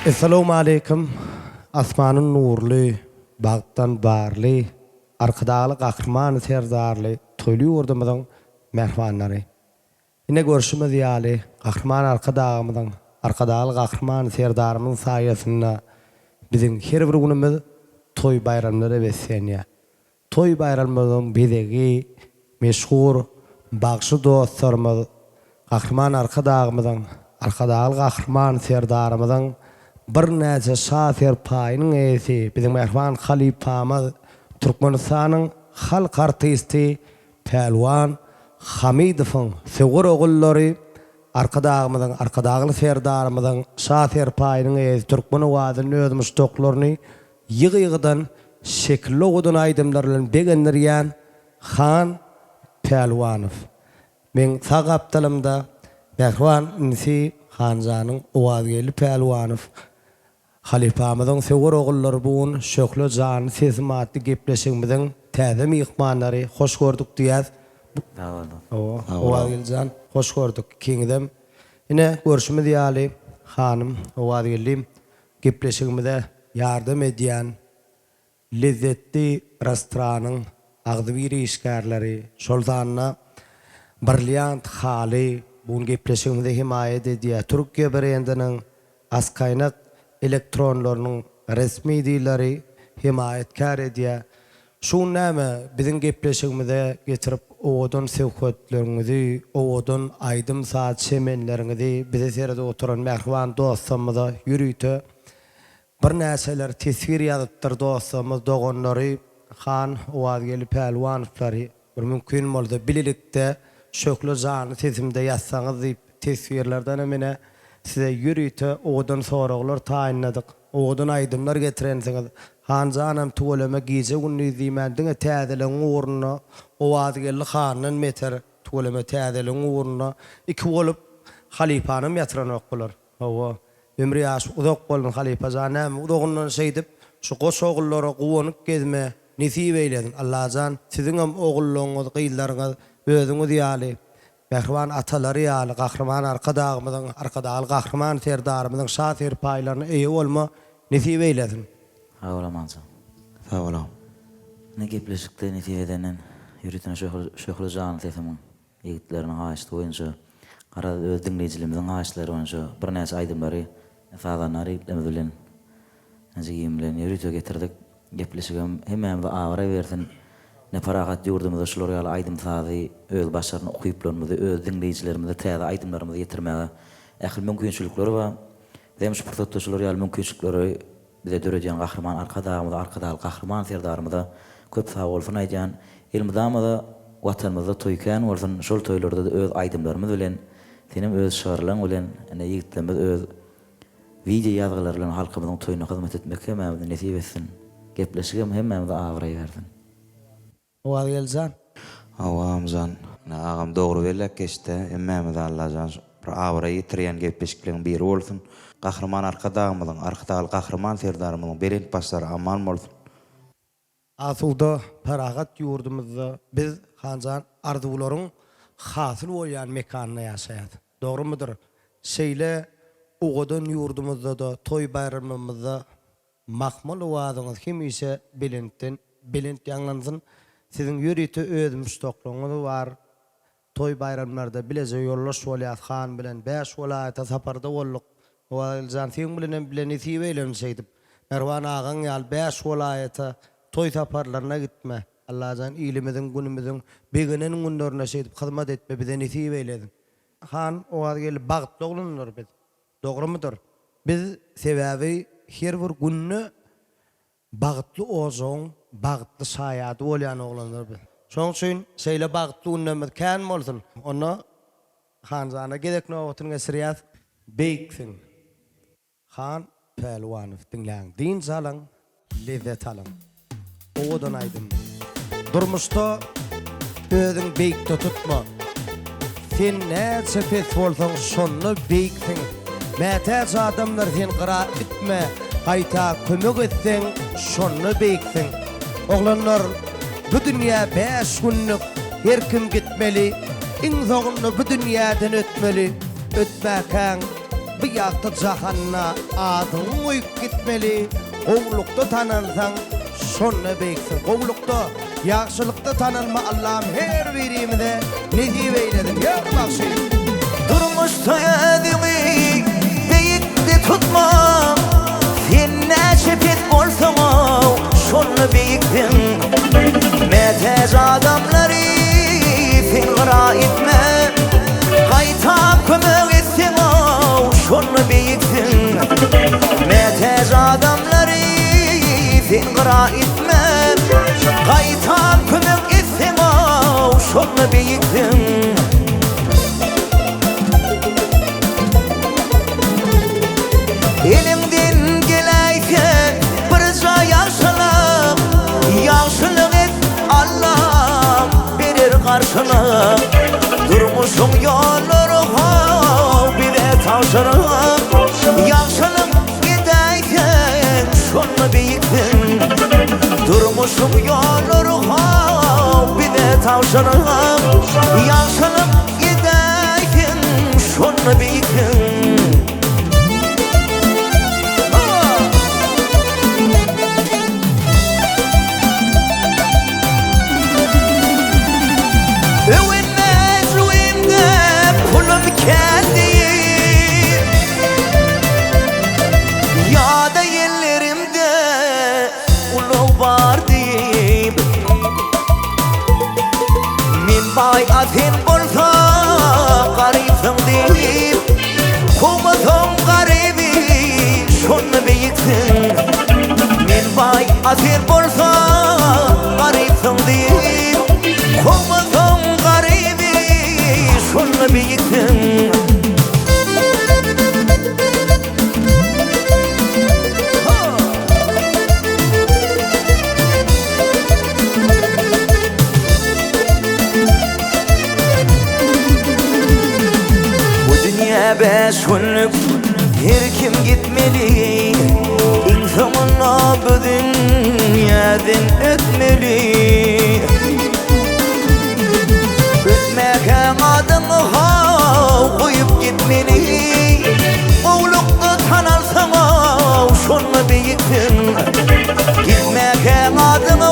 Esselamu aleyküm. Asmanın nurlu, bagtan barly, arkadaly gahrman serdarly, toýly ýurdumyň mehmanlary. Ine görüşimiz ýaly, gahrman arkadagymyň, arkadaly gahrman serdarymyň saýasynda biziň her bir günimiz toy bayramlary beslenýär. Toy bayramlaryň bizegi meşhur bagşy dostlarymyz, gahrman arkadagymyň, arkadaly gahrman serdarymyň bir näçe şafer paýynyň eýsi bizim Mehman Halipamyz Türkmenistanyň halk artisti Pelwan Hamidowyň sewgur ogullary arkadagymyň arkadagy serdarymyň şafer paýynyň eýsi Türkmen owadyny özümüz toklaryny ýygy-ýygydan şekilli ogudan aýdymlar bilen begendirýän Han Pelwanow. Men sag aptalymda Mehman insi Hanjanyň owadyly Pelwanow Halipamyzyň sewgur ogullary bugun şökle jany sezmatly gepleşigimiziň täze mihmanlary hoş gördük diýäs. Owadyly jan hoş gördük kiňdem. Ine görüşimiz ýaly hanym owadyly gepleşigimizde ýardam edýän lezzetli restoranyň agdyr işgärleri şoldanna Brilliant Haly bugun gepleşigimizde himayet edýär. Türkiýe brendiniň askaýnak elektronlarynyň resmi diýleri himayetkar edýär. Şu näme biziň gepleşigimizde getirip owadan sewketlerinizi, owadan aýdym saat şemenlerinizi bize serede oturan mehman dostlarymyza ýürüýte. Bir näçeler tesir ýazypdyr dostlarymyz dogonlary Han owadyly Pelwanowlary bir mümkin bolsa bililikde şökle jany sesimde ýazsaňyz diýip tesirlerden emine size ýürüýte owadan soraglar taýinladyk. Owadan aýdymlar getirensiňiz. Hanjanam tuwlama gize günni diýmendiňe täzeliň uğruna owadyly Hanyň meter tuwlama täzeliň uğruna iki bolup Halipanyň ýatyranok bolar. Hawa ömrü ýaş uzak bolan Halipa janam uzagundan şeýdip şu goş ogullara gowanyp gezme nisip eýledin. Allahjan siziň hem ogullaryňyz, gyýlaryňyz, özüňiz ýaly Mehman atalary ýaly gahrman arkadagymyň, arkadaly gahrman serdarymyň şafer paýlaryny eýe bolma nisip eýledin. Hawlamansa. Sağ Ne gepleşikde nisip edenen ýürütene şöhly jany sesiň ýigitleriniň haýyşdy boýunça gara öz dinleýijilerimiziň haýyşlary boýunça bir näçe aýdymlary fadanary bilen näçe bilen ýürüte getirdik. Gepleşigem hemem we awra bersin. Ne paragat ýurdumyzda şular ýaly aýdym sady öz başaryny okuyuplarymyzy, öz dinleýijilerimize täze aýdymlarymyzy ýetirmäge ähli mümkinçilikleri we hem şu pursatda şular ýaly mümkinçilikleri bize döredýän gahrman arkadagymyza, arkadaly gahrman serdarymyza köp sag bolsun aýdýan. Elmidamyza watanymyzda toýkan bolsun şol toýlarda öz aýdymlarymyz bilen senem öz şairlaryň bilen ene ýigitlerimiz öz video ýazgylary bilen halkymyzyň toýuna hyzmat etmek hem nesip etsin. Gepleşigem hemmem de awra bersin. Owadyly jan Awamjan, agam dogry belek geçdi. Emmemi de Allahjan bir awra ýitirýän gepleşikliň biri bolsun. Gahrman arkadagymyň, arkadaly gahrman serdarymyň berent başlary aman bolsun. Asylda paragat ýurdumyzda biz hanjan arzularyň hasyl bolýan mekanyny ýaşaýat. Dogrymudyr? Şeýle owadan ýurdumyzda da toy bayramymyzda mahmul owadyňyz hemişe bilent ýanlansyn. Siziň ýürüýte öz müstokluğunuz bar. Toy bayramlarda bileze ýollaş bolýar Han bilen 5 welaýata saparda bolduk. Owadyl sen bilen nisip eýlenşeýdip. Merwan agaň ýal 5 welaýata toy saparlaryna gitme. Allahjan ilimiziň günümiziň begenen günlerine şeýdip hyzmat etme bize nisip eýledin. Han owadyl bagtly oglanlar biz. Dogrymudyr? Biz sebäbi her bir günni bagtly ozoň, bagtly şaýady bolýan oglanlar biz. Şoň üçin şeýle bagtly günlerimiz kän bolsun. Onu Hanjana gedekne owatyň esirýät beýiksin. Han Pelwanow dinläň. Din salaň, lezzet alaň. Owadan aýdym. Durmuşda özüň beýikde tutma. Sen näçe pes bolsaň şonu beýiksin. Mätäç adamlar sen gyra bitme. Gaýta kömek etseň şonu beýiksin. Oglanlar bu dünýä 5 günlük her kim gitmeli. Iň soňunda bu dünýäden ötmeli. Ötmäkäň bu ýakda jahanna adyň oýup gitmeli. Gowlukda tanalsaň şonna beýsin. Gowlukda, ýagşylykda tanalma Allah'ım her birimize nesip eýledin. Ýa makşy. Durmuşsa ödümü beyikde tutma. Sen näçe pet bolsaň şonu beyikdin. Metez adamları sen gara etme. Gaýta kömek etsen şonu beyikdin. Metez adamları sen gara etme. Gaýta kömek etsen şonu beyikdin. Elinden gelayke birja ýagşylyk, ýagşylyk et Allah berer garşylyk. Durmuşum ýollary bile tawşyryk, ýagşylyk edäýken şonu beýikdin. Durmuşum ýollary bile tawşyryk, ýagşylyk edäýken şonu beýikdin. Yada yerlerimde ulu var deyip min bay atin bolsa garipsin deyip kumadım garibi şonu beyiksin. Min bay atin bolsa garipsin deyip kumadım garibi şonu beyiksin. Beş günlük her kim gitmeli, insanına bu dünyadan ötmeli. Ötmeke adını koyup gitmeli. Oğlukta tanalsan şonu beyikdin. Gitmeke adını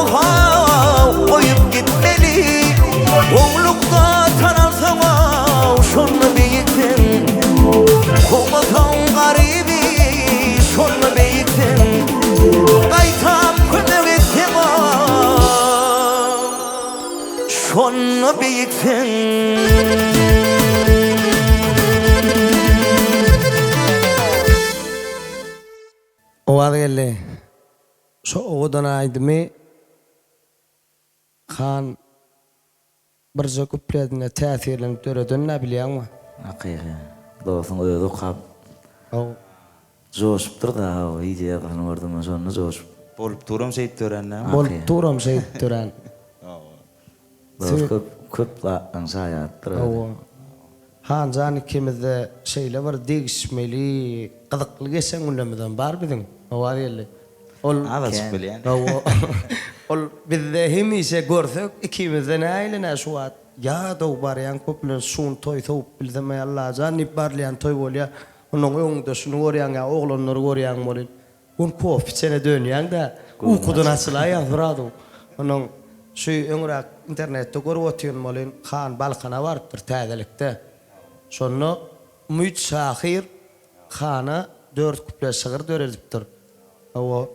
koyup gitmeli. Oğlukta tanalsan şonu beyikdin. Kumadan garibi şonu beyikdin. Gaýtam kömek etsen şonu beyikdin. O wagt geldi. Şo oğudan aýdymy han birje kupletine täsirlenip döredin ne bilýärmi? Hakyky. Dostum öýde ukap O joşupdyr da, iýje ýakyny gördüm şonu joşup. Bolup duram şeýit törenler. bol turam şey tören. Köp köp ansaýatdyr. O han jan ikimizde şeýle bir degişmeli, gyzykly geçen günlemeden bar biziň. O wagt geldi. Ol Adas bilýän. ol bizde hemişe görsek ikimizden aýlana şu wagt ya da baryan köpler şun toy toýup bilmem Allah janyp barlayan toy bolýar. Onuň öňünde şunu görýän ya oglanlar görýän bolar. Un kop içine dönýän da ukudan açylaýan durady. Onuň şu öňrek internetde görüp otyryn bolan han balkana barypdyr täzelikde. Şonu Ümit Şahir hana 4 kuple şygyr döredipdir. O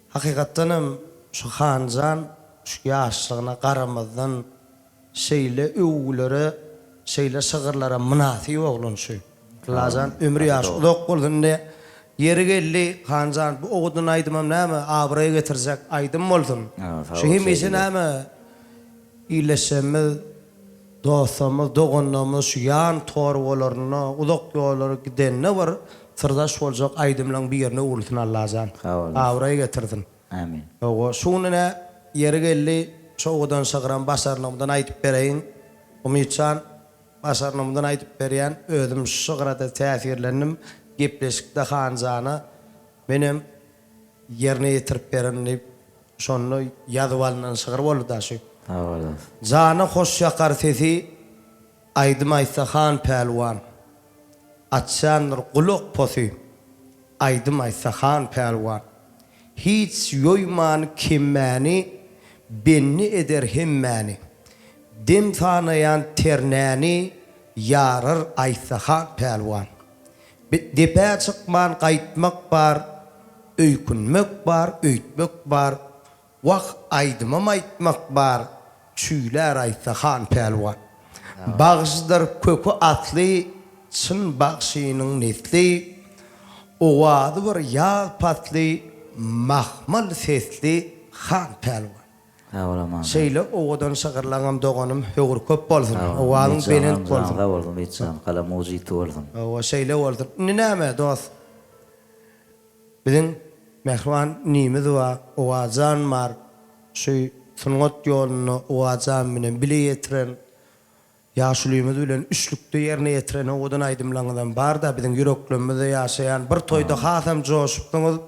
hakykatdanam şu hanjan şu ýaşlygyna garamazdan şeýle öwgülere, şeýle şygyrlara münasip oglan şu. Lazan ömrü ýaş uzak bolganda yeri geldi hanjan bu oğudun aýdymam näme abraya getirecek aýdym boldum. Şu hemişe näme iýleşemiz, dostumyz, doganlarymyz şu ýan tor bolaryna, uzak ýollara gidenne bir sırdaş boljak aýdymlaň bir ýerine ulutun Allahjan. Abraya getirdin. Amin. O şunyna yeri geldi şoğudan şagyran başarnamdan aýdyp bereýin. Umytjan başarnamdan aýdyp berýän özüm şograda täsirlendim. Gepleşikde hanjana menem yerine ýetirip berenip şonu ýazyp alynan şygyr boldy da şu. Jana hoş ýakar sesi aýdym aýtsa han pelwan. açanlar quluq posu. Aydım aysa han pelvan. Hiç yoyman kimmani, benni eder himmani. Dem tanıyan ternani, yarar aysa han pelvan. Depe çıkman qaytmak bar, öykünmek bar, öйтmek bar. Vaq aydımam aytmak bar, çüyler aysa han pelvan. Bağışdır kökü atlı, çın bağışının netli, ovadı bir yağ patlı, mahmal sesli han pelvan. Hawlaman. Şeyle ovadan şakırlanam doğanım, högur köp bolsun. Ovadın benen bolsun. Da boldum bitsan, kala mujit boldum. Ova şeyle oldu. Nineme dost. Bizim mehvan nimiz var, ovazan var. Şu sungot yolunu ovazan bile bile yetiren, yaşlıyımız bilen üçlükte yerine yetiren ovadan aydımlanıdan bar da bizim yüreklerimizde yaşayan bir toyda hasam coşuptunuz.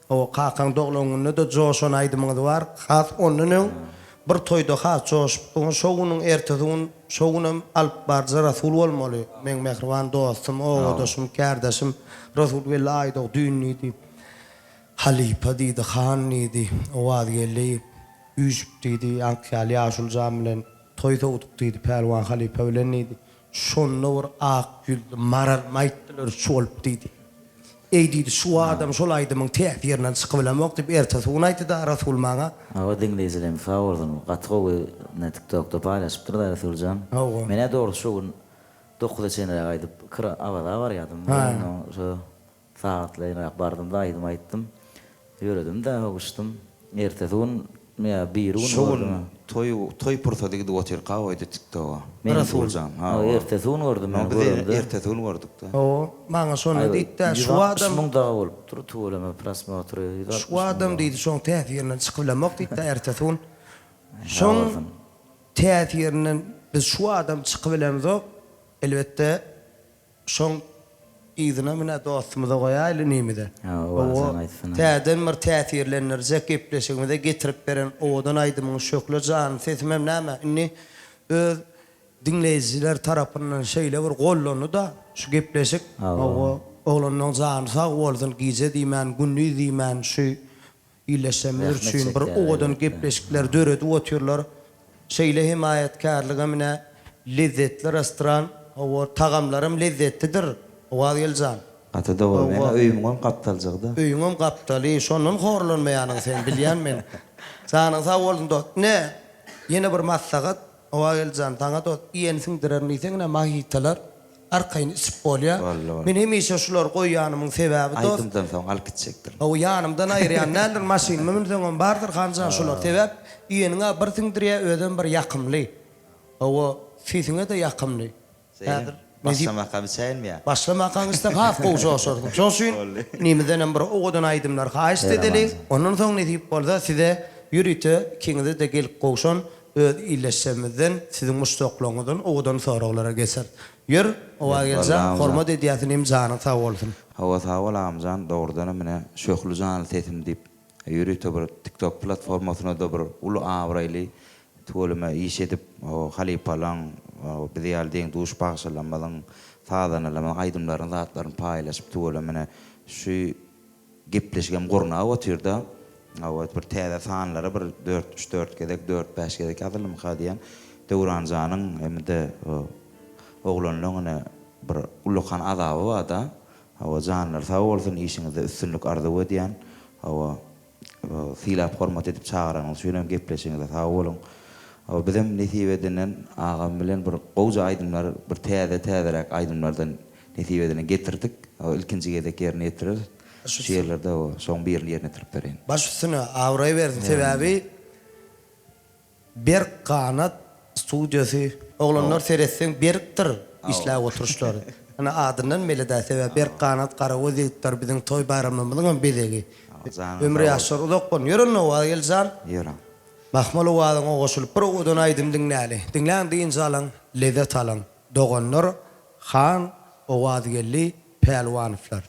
O kakan doğluğunu da coşan aydımız var. Has onun bir toyda has coşuptunuz. Şoğunun ertesiğin şoğunun alp barca Resul olmalı. Men mehvan dostum, o dostum, kardeşim. Resul ve ayda düğünliydi. Halife dedi, han dedi. O ad geldi. Üçüp dedi, Ankyali Yaşul Camilen. Toyda utuk dedi, Pelvan Halife ölen dedi. Şonla var ak gül, marar maytlar şolp dedi. Ey dedi, şu adam, şol aydımın tehfirinden sıkılamak deyip ertesi unaydı da Resul mağa. Awa dingleyizlem fawrdun, qatqowy ne TikTok'ta paylaşıp durdu Resulcan. Awa. Mene doğru şoğun 9 senelere aydıp kıra avada var yadım. Şu saatlerine bardım da aydım ayttım. Yürüdüm de hoştum. Ertesiğin ya birun Şol toy pursadygy doçer qawaýdy TikTok'a. Rasuljan. Ertesiğin gördüm ben Biz göründü. ertesi gördük da. O mağa sonra deyip de şu adam, Munda olup dur tuğlama prasma oturuyor. şu adam dedi, şon tehfirinden sıkılamak deyip de ertesiğin. Şon tehfirinden biz şu adam çıkıbilemiz o. Elbette şon izine mine dostumuza koyaylı nimide. O aytfana. Täden bir täsirlenir, zekipleşigimide getirip beren odan aydımın şöklü can sesmem näme inni öz dinleyiciler tarapından şeyle bir gollonu da şu gepleşik o oğlanın canı sağ bolsun gize diýmän günni diýmän şu illeşemler üçün bir odan gepleşikler döredi otyrlar şeyle himayetkarlyga mine lezzetli restoran o tagamlarım lezzetlidir o geljan. Atada bolmaýan öýümüň gapdaljygda. Öýüňem gapdaly, şonun horlanmaýanyň sen bilýän men. Sanyň sag boldun dot. Ne? Ýene bir maslahat, owa geljan taňa dot. Ýensiň direnliseňne mahitalar arkaýyn isip bolýar. Men hemişe şular goýýanymyň sebäbi dot. Aýdymdan soň alyp gitsekdir. O ýanymdan aýryan näler maşin mümkün bardyr hanjan şular sebäp ýeniňe bir tiňdirýä öden bir ýakymly. O sesiňe de ýakymly. Häzir Başlamaqa biçäýinmi? Başlamaqaňyzda haf goýşaşardyk. Şoň üçin nimeden bir oğdan aýdymlar haýyş edeli. Onuň soň ne diýip bolsa size ýürüte kiňize de gelip goýşan öz illeşmeden siziň mustaqlaňyzdan oğdan soraglara geçer. Ýür, owa gelsen hormat edýäsin imzany sag bolsun. Hawa sawal amjan dogrudan mene şöhlujan tetim diýip ýürüte bir TikTok platformasyna da bir ulu awraýly tuoluma iş edip o halipalan o bidial diň duş bagşylamalyň taýdanalama aýdymlaryň zatlaryny paýlaşyp tuolumana şu gepleşgem gorna otyrda awat bir täze sanlary bir 4-3-4 gedek 4-5 gedek adylym hadiýan Döwranjanyň hemde oglanyňyna bir ulukan adaby bar da awa janlar sag bolsun işiňizde üstünlük arzuw edýän awa filap hormat edip çağıran şunem gepleşiňizde sag bolun. O bizim nesibedenen ağam bilen bir goýja aýdymlar bir täze-täzerek aýdymlardan nesibedene getirdik. O ilkinji gedek ýerine ýetirir. Şu ýerlerde o soň bir ýerine ýetirip berin. Baş üstüne awraý berdim sebäbi bir kanat studiýasy oglanlar seretseň beripdir işläp oturuşlary. Ana adından melede sebäp bir kanat garawy diýipdir biziň toy bayramymyzyň belegi. Ömrü ýaşar uzakpyn. Ýörün o geljan. Ýören. Mahmalı wadyň ogoşulyp bir odan aýdym dinläli. Dinlän diýinçe alaň, lezzet alaň. Doganlar han o wady gelli pelwanlar.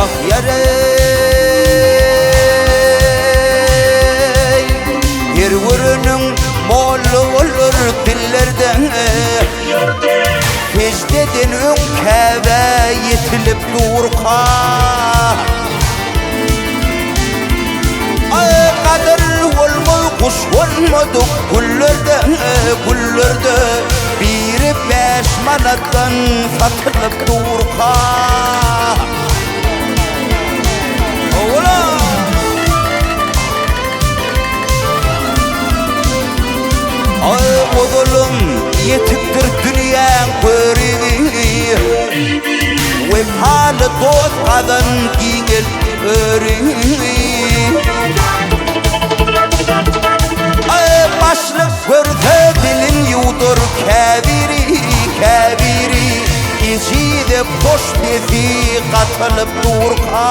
ah yere yer vurunun mollu olur dillerden Fecdedin önkeve yetilip durka Kader olmalı kuş olmadı Güllerde biri 5 manattan satılıp durka Ola Oğlum yetiktir dünyanın körüğü Vefalı dost kadın giyil örüğü Başlık görse dilin yudur keviri İçide boş bezi katılıp durka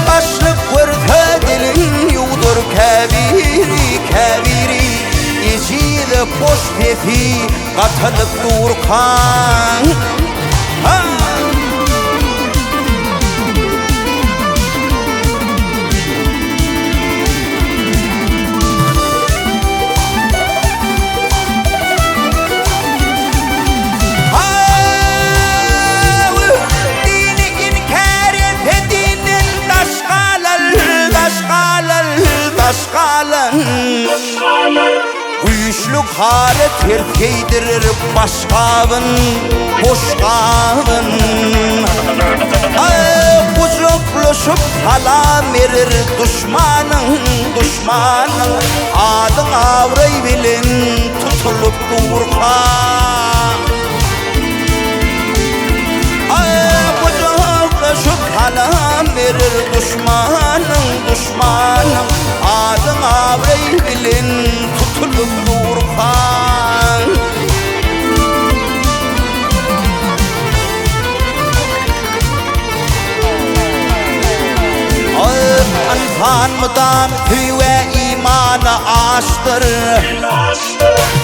Başlık görse dilin yudur keviri İçide boş bezi katılıp durka Güçlük hale terk eydirir başkavın, boşkavın Kucuklaşıp salam verir düşmanın Adın avrey bilin tutulup durka Kucuklaşıp salam verir düşmanın Adın avrey bilin tutulup durkan Anfanmadan tüy imanı aştır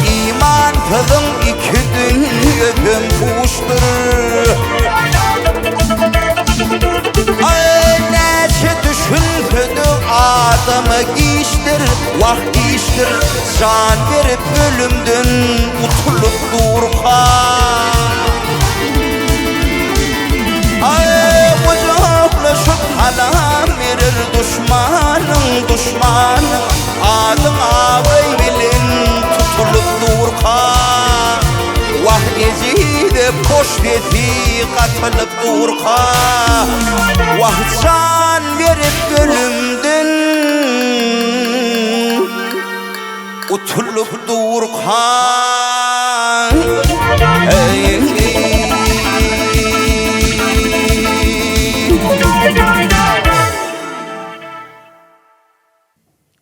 İman kızım iki dünyüm kuştur Neşe düşünsüdü adamı giyiştir Vah giyiştir can verip ölümdün utulup durka Kucaklaşıp halam verir düşmanın Adın ağabey bilin tutulup durka Vah gezide boş bezi katılıp durka Vah can verip ölümdün utulup durka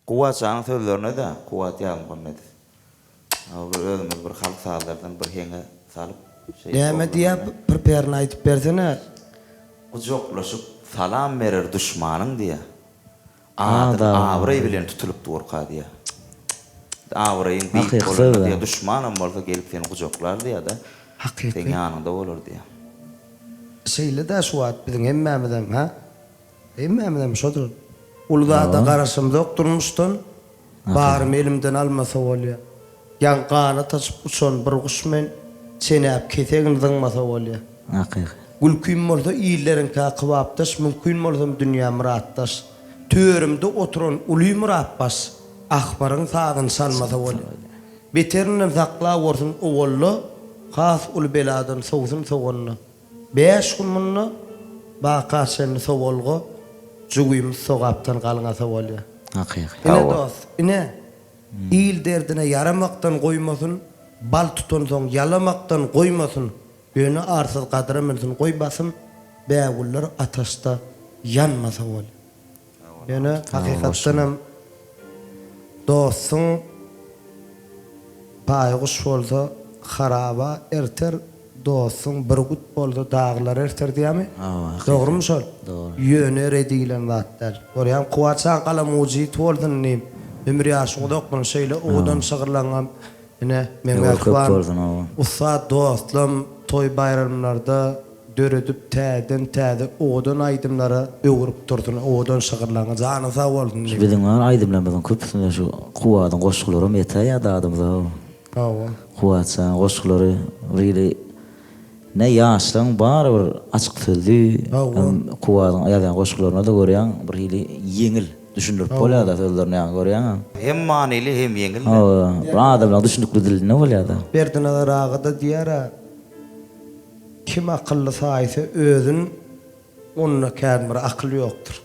Kuvat canın sözlerine de kuvat yazım konmedi. Özümüz bir halk sağlardan bir henge salıp Näme diýip bir perini aýtyp bersene. Kucaklaşıp salam verir düşmanın diye. Adın avrey bilen tutulup durka diye. Avrayın büyük olur diye düşmanın bolsa gelip seni kucaklar diye da Hakykatly. senin yanında olur diye. Şeýle de şu wagt biziň hemmämizden ha. Hemmämizden şodur. Ulgada garaşym doktormuşdan barym elimden almasa bolýar. Yan qana taşyp uçan bir guş men senäp ketegini dıňmasa bolýar. Hakyky. Gülkün bolsa iýlerin ka kybapdaş mümkin bolsa dünýä muratdaş. Töwerimde oturan uly muratbaş. Ahbaryň sagyn salmasa bolýar. Beterinden sakla worsun owallı has ul beladan sowsun sowunna. 5 gün munna baqa sen sowolgo jugym sogaptan galňasa bolýar. Hakyky. Ine dost, ine iýil derdine yaramaktan goýmasyn, bal tutan soň yalamaktan goýmasyn. Beni arsyz gadyramysyn goýbasyn, bägullar ataşda yanmasa bolýar. Ýöne hakykatdanam dostun paýguş bolsa haraba erter, dostun bir gut bolsa dağlar erter diýämi? Dogrymy şol? Dogry. Ýöne redilen zatlar. Görýän kuwatsan gala mujit boldun nim. Ömrü ýaşyňda okman şeýle oğdan şagyrlangan ine men Köp akban. boldun o. Usta dostlam toy bayramlarda döredip täze odan aydımlara öwürüp durdun, odan şagyrlaňa jany sag boldun. Bizim var aydımlamazın köpüsünde şu kuwadan goşguları meta ya da adamda. Hawa. Kuwatsa goşguları really ne yaşlan bar bir açık sözlü kuwadan ýazan goşgularyna da görýän bir really ýeňil düşünürip bolýar da sözlerini görýän. Hem manily hem ýeňil. Adamlar düşünükli diline bolýar da. Berdin araga da diýär, kim akıllı saýsa özün onunla kän bir akıl ýokdur.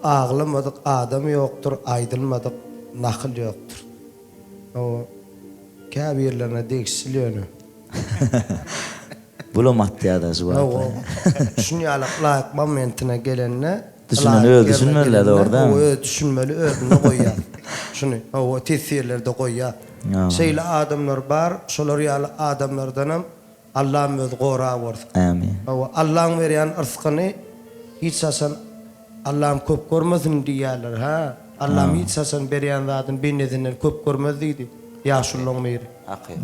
Aglamadyk adam ýokdur, aýdylmadyk nakyl ýokdur. O käbirlerine degişilýär. Bulamat ýa-da suwat. Şunýalyk laýyk momentine gelenne Düşünmeli de orada. O düşünmeli özüne goýýar. Şunu o tesirlerde goýýar. Şeýle adamlar bar, şolar ýaly adamlardanam Allah'ım öz gora bolsun. Amin. Allah'ın berýän ırzykyny hiç sasan Allah'ım köp görmesin diýerler ha. Allah'ım hiç sasan berýän zadyň binnedinden köp görmez diýdi. Ýaşullaň meri.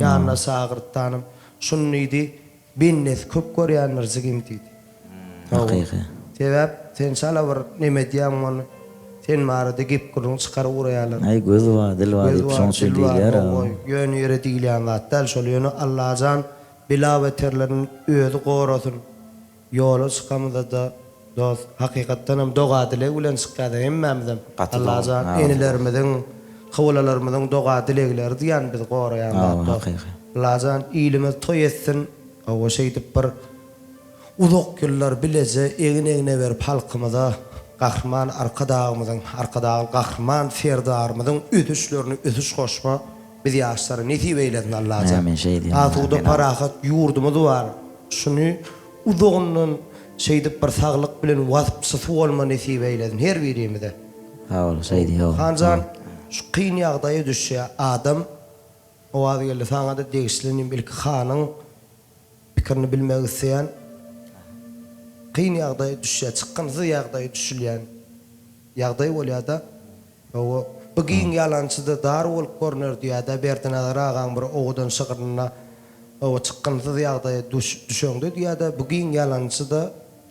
Ýa-na sagyrtdanım. Şunu diýdi, binnes köp görýänler zigim diýdi. Hakyky. Sebäp sen şala bir neme diýäň muny. Sen marada gep gurun çykar uraýarlar. Ay göz var, dil var diýip şoň söýleýär. Ýöne ýere diýilýän zatlar şol ýöne Allah'jan bilaweterlerin özü gorasyn. Ýola çykamyda da dost hakykatdan hem doga dile bilen çykady hemmemizem. Allah'jan enilerimizin, howlalarymyzyň doga dilegleri diýen biz goraýan zatlar. Allah'jan ýylymyz toý etsin. O şeýdip bir uzak ýyllar bileze egine berip halkymyza gahrman arkadagy gahrman ferdarymyzyň ödüşlerini ödüş goşma biz ýaşlary nesip eýlesin Allah'ja. Amin şeýdi. Atuda parahat ýurdumyz bar. Şunu uzagyndan şeýdip bir saglyk bilen wasypsy bolma nesip eýlesin her birimize. Hawa şeýdi ýok. Hanjan şu kyn ýagdaýa düşýär adam o wagt geldi saňa da degişlenin bilki hanyň pikirini bilmek isleýän kyn ýagdaýa düşýär, çykkanzy ýagdaýa düşülýän ýagdaý bolýar da. O bugün ýalançyda dar bolup görner diýär-de berdin aragan bir owadan şygyryna o çykkanzy ýagdaýa düşeňdi diýär-de bugün ýalançyda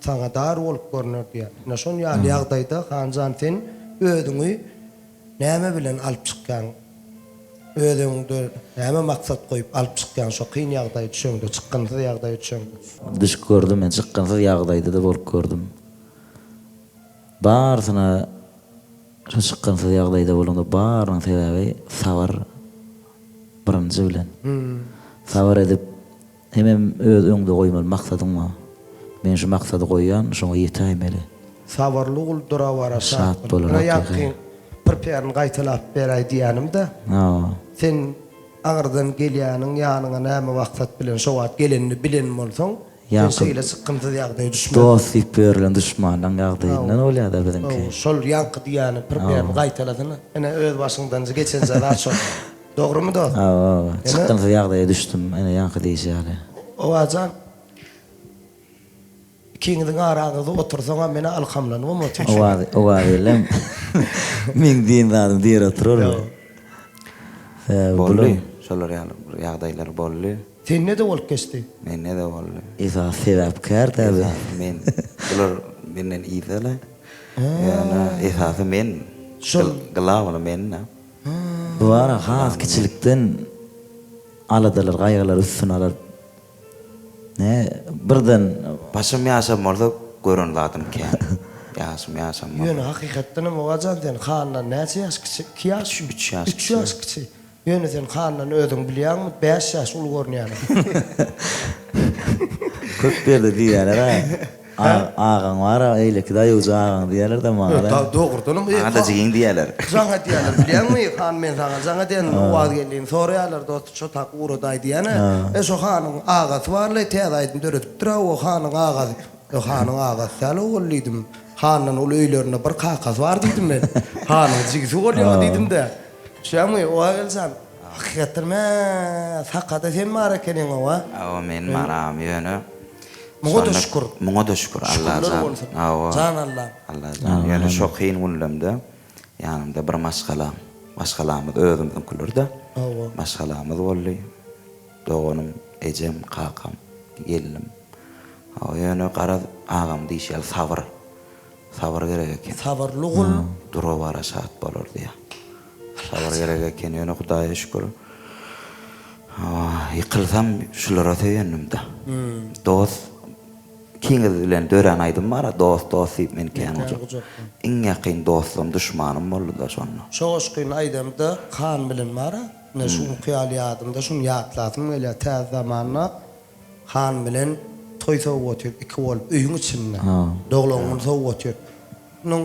saňa dar bolup görner diýär. Näşon ýagdaýda hanjan sen özüňi näme bilen alyp çykkan? Özüňde näme maksat goýup alyp çykkan şo kyn ýagdaýa düşeňdi, çykkanzy ýagdaýa düşeňdi. Düş gördüm men çykkanzy ýagdaýda da bolup gördüm. Barsyna şu çykkanzy ýagdaýda bolanda baryň sebebi sabar birinji bilen. Sabar edip hemem öz öňde goýmaly maksadyň var. Men şu maksady goýýan, şoňa ýetäýmeli. Sabarly uldura wara Şat bolar. Perperini gaýtalap beräý diýänimde. Sen aňyrdan gelýäniň ýanyňa näme maksat bilen şo wagt gelenini bilen bolsaň, şeýle çykkandy ýagdaýa düşmän. Dost ýerlen düşmandan ýagdaýyndan bolýar da bizimki. Şol ýanky diýäni perperini gaýtaladyny. Ene öz başyňdan geçen zat şol. Dogrymy dost? Çykkandy ýagdaýa düşdüm, ene ýanky diýýär. O ajan King'in araňyzda otursaňa meni alhamlanmam otur. O gaýlem. Men diýendim diýer oturur. Bolly, şolar ýagdaýlar bolly. Sen ne de bolup geçdi? Men ne de bolly. Esa sebäpkär tabi. Men bular menden ýygylar. Ýa-ni esasy men galawaly men. Bu ara has kiçilikden aladalar, gaýgalar üstüne alar. Ne birden başym ýaşamolsa görün zatym kän. Ýaşam. Ýöne hakykatdan hem owajan sen handan näçe ýaş kiçi? 2 ýaş, 3 ýaş kiçi. Ýöne sen handan özüň bilýärmi? 5 ýaş ul görnýär. Köp berdi diýerler ha. Ağaň var, eýleki daýy uzaň diýerler de maňa. Dogurdanam. Anda jigiň diýerler. Jaňa diýerler, bilýärmi? Han men jaňa diýen wagt gelin soraýarlar dost şo tak uro daý diýene. Şo hanyň agasy barly täze dörüp tura o hanyň agasy. O hanyň agasy salo bolýdym. Hanyň ol öýlerine bir kakas bar diýdim men. Hanyň jigisi bolýar diýdim de. Şämi o gelsen hakykatdan hakykata sen marakenen owa. Men maram ýöne. Muňa da şükür. Allah'a. Can Allah. Allah'a. Yani çok kıyın günlemde yanımda bir maşgalamız özümden kulurda. Maşgalamız bolly. Doğanım, ecem, kakam. geldim. O ýöne garad agam diýşel sabr. Sabr gerek eken. Sabarly gul. Duro bara saat bolur diýe. Sabr gerek eken ýöne Hudaýa şükür. Ýykylsam şulara söýendim da. Dost kiňiz bilen dören aýdym bara dost diýip men käňe. Iň ýakyn dostum düşmanym boldy da şonu. Şoşkyn aýdymda kan bilen mara. Ne şu hyýalýadymda şunu ýatladym ele täze zamanna kan bilen toý sowatýar iki bolup öýüň içinde. Doglagyny sowatýar. Nuň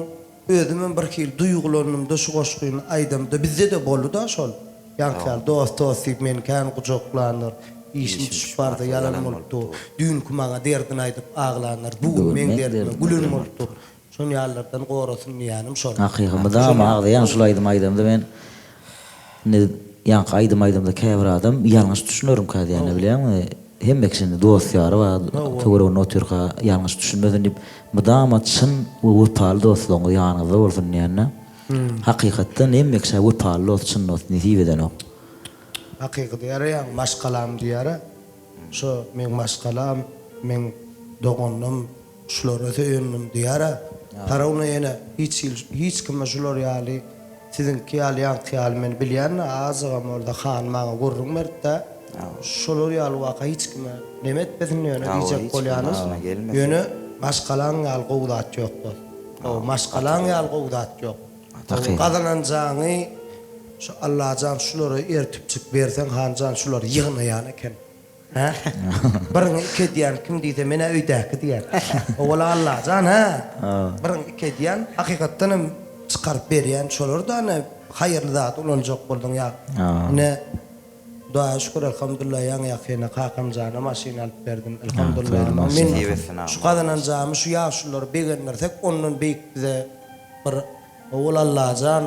özüme bir hil duýgularymda şu goşkyn aýdymda bizde de boldy da şol. Ýa-da dost diýip men käňe gujoklandyr. İşim düşüp barda yalan bolupdy. Düýün kumaga derdini aýdyp aglandyr. Bu men derdime gülen bolupdy. Şonu ýallardan gorasyn ýanym şol. Hakykymda magdaýan şulaýdym aýdymda men ne ýanky aýdym-aýdymda käbir adam ýalňyş düşünürüm ka diýeni bilýärmi? Hemmekçini dost ýary we töweregini oturga ýalňyş düşünmeden diýip mudama çyn we wurpaly dostlugyny ýanyňyzda bolsun diýende. Hakykatdan hemmekçe wurpaly dost çyn dost nisibe eden ok. Hakyky diýär, maşgalam diýär. Şo men maşgalam, men dogonnum, şulara söýendim diýär. Tarawna ýene hiç kim şular ýaly sizin kiýalýan kiýal men bilýän azygam orada han maňa gurrun berdi. Şular ýaly waka hiç kim neme etmesin ýöne diýjek bolýanyz. Ýöne maşgalan ýaly gowdat ýokdur. O maşgalan ýaly gowdat ýok. Gazananjaňy şu Allah'tan şuları ertipçik bersen hancan şuları yığnayan eken. Ha? Birini iki diyen kim deyse mene öydäki diyen. Ola Allah'tan ha? Birini iki diyen hakikattan çıkarıp berýän şolar da ne hayırlı zat ulanjak boldun ya. Ne dua şükür elhamdülillah ýa-ni ýakina kakam jana maşina alyp berdim elhamdülillah. Men şu gazananjamy şu ýaşlar begenlersek ondan beýik bize bir ola Allah'tan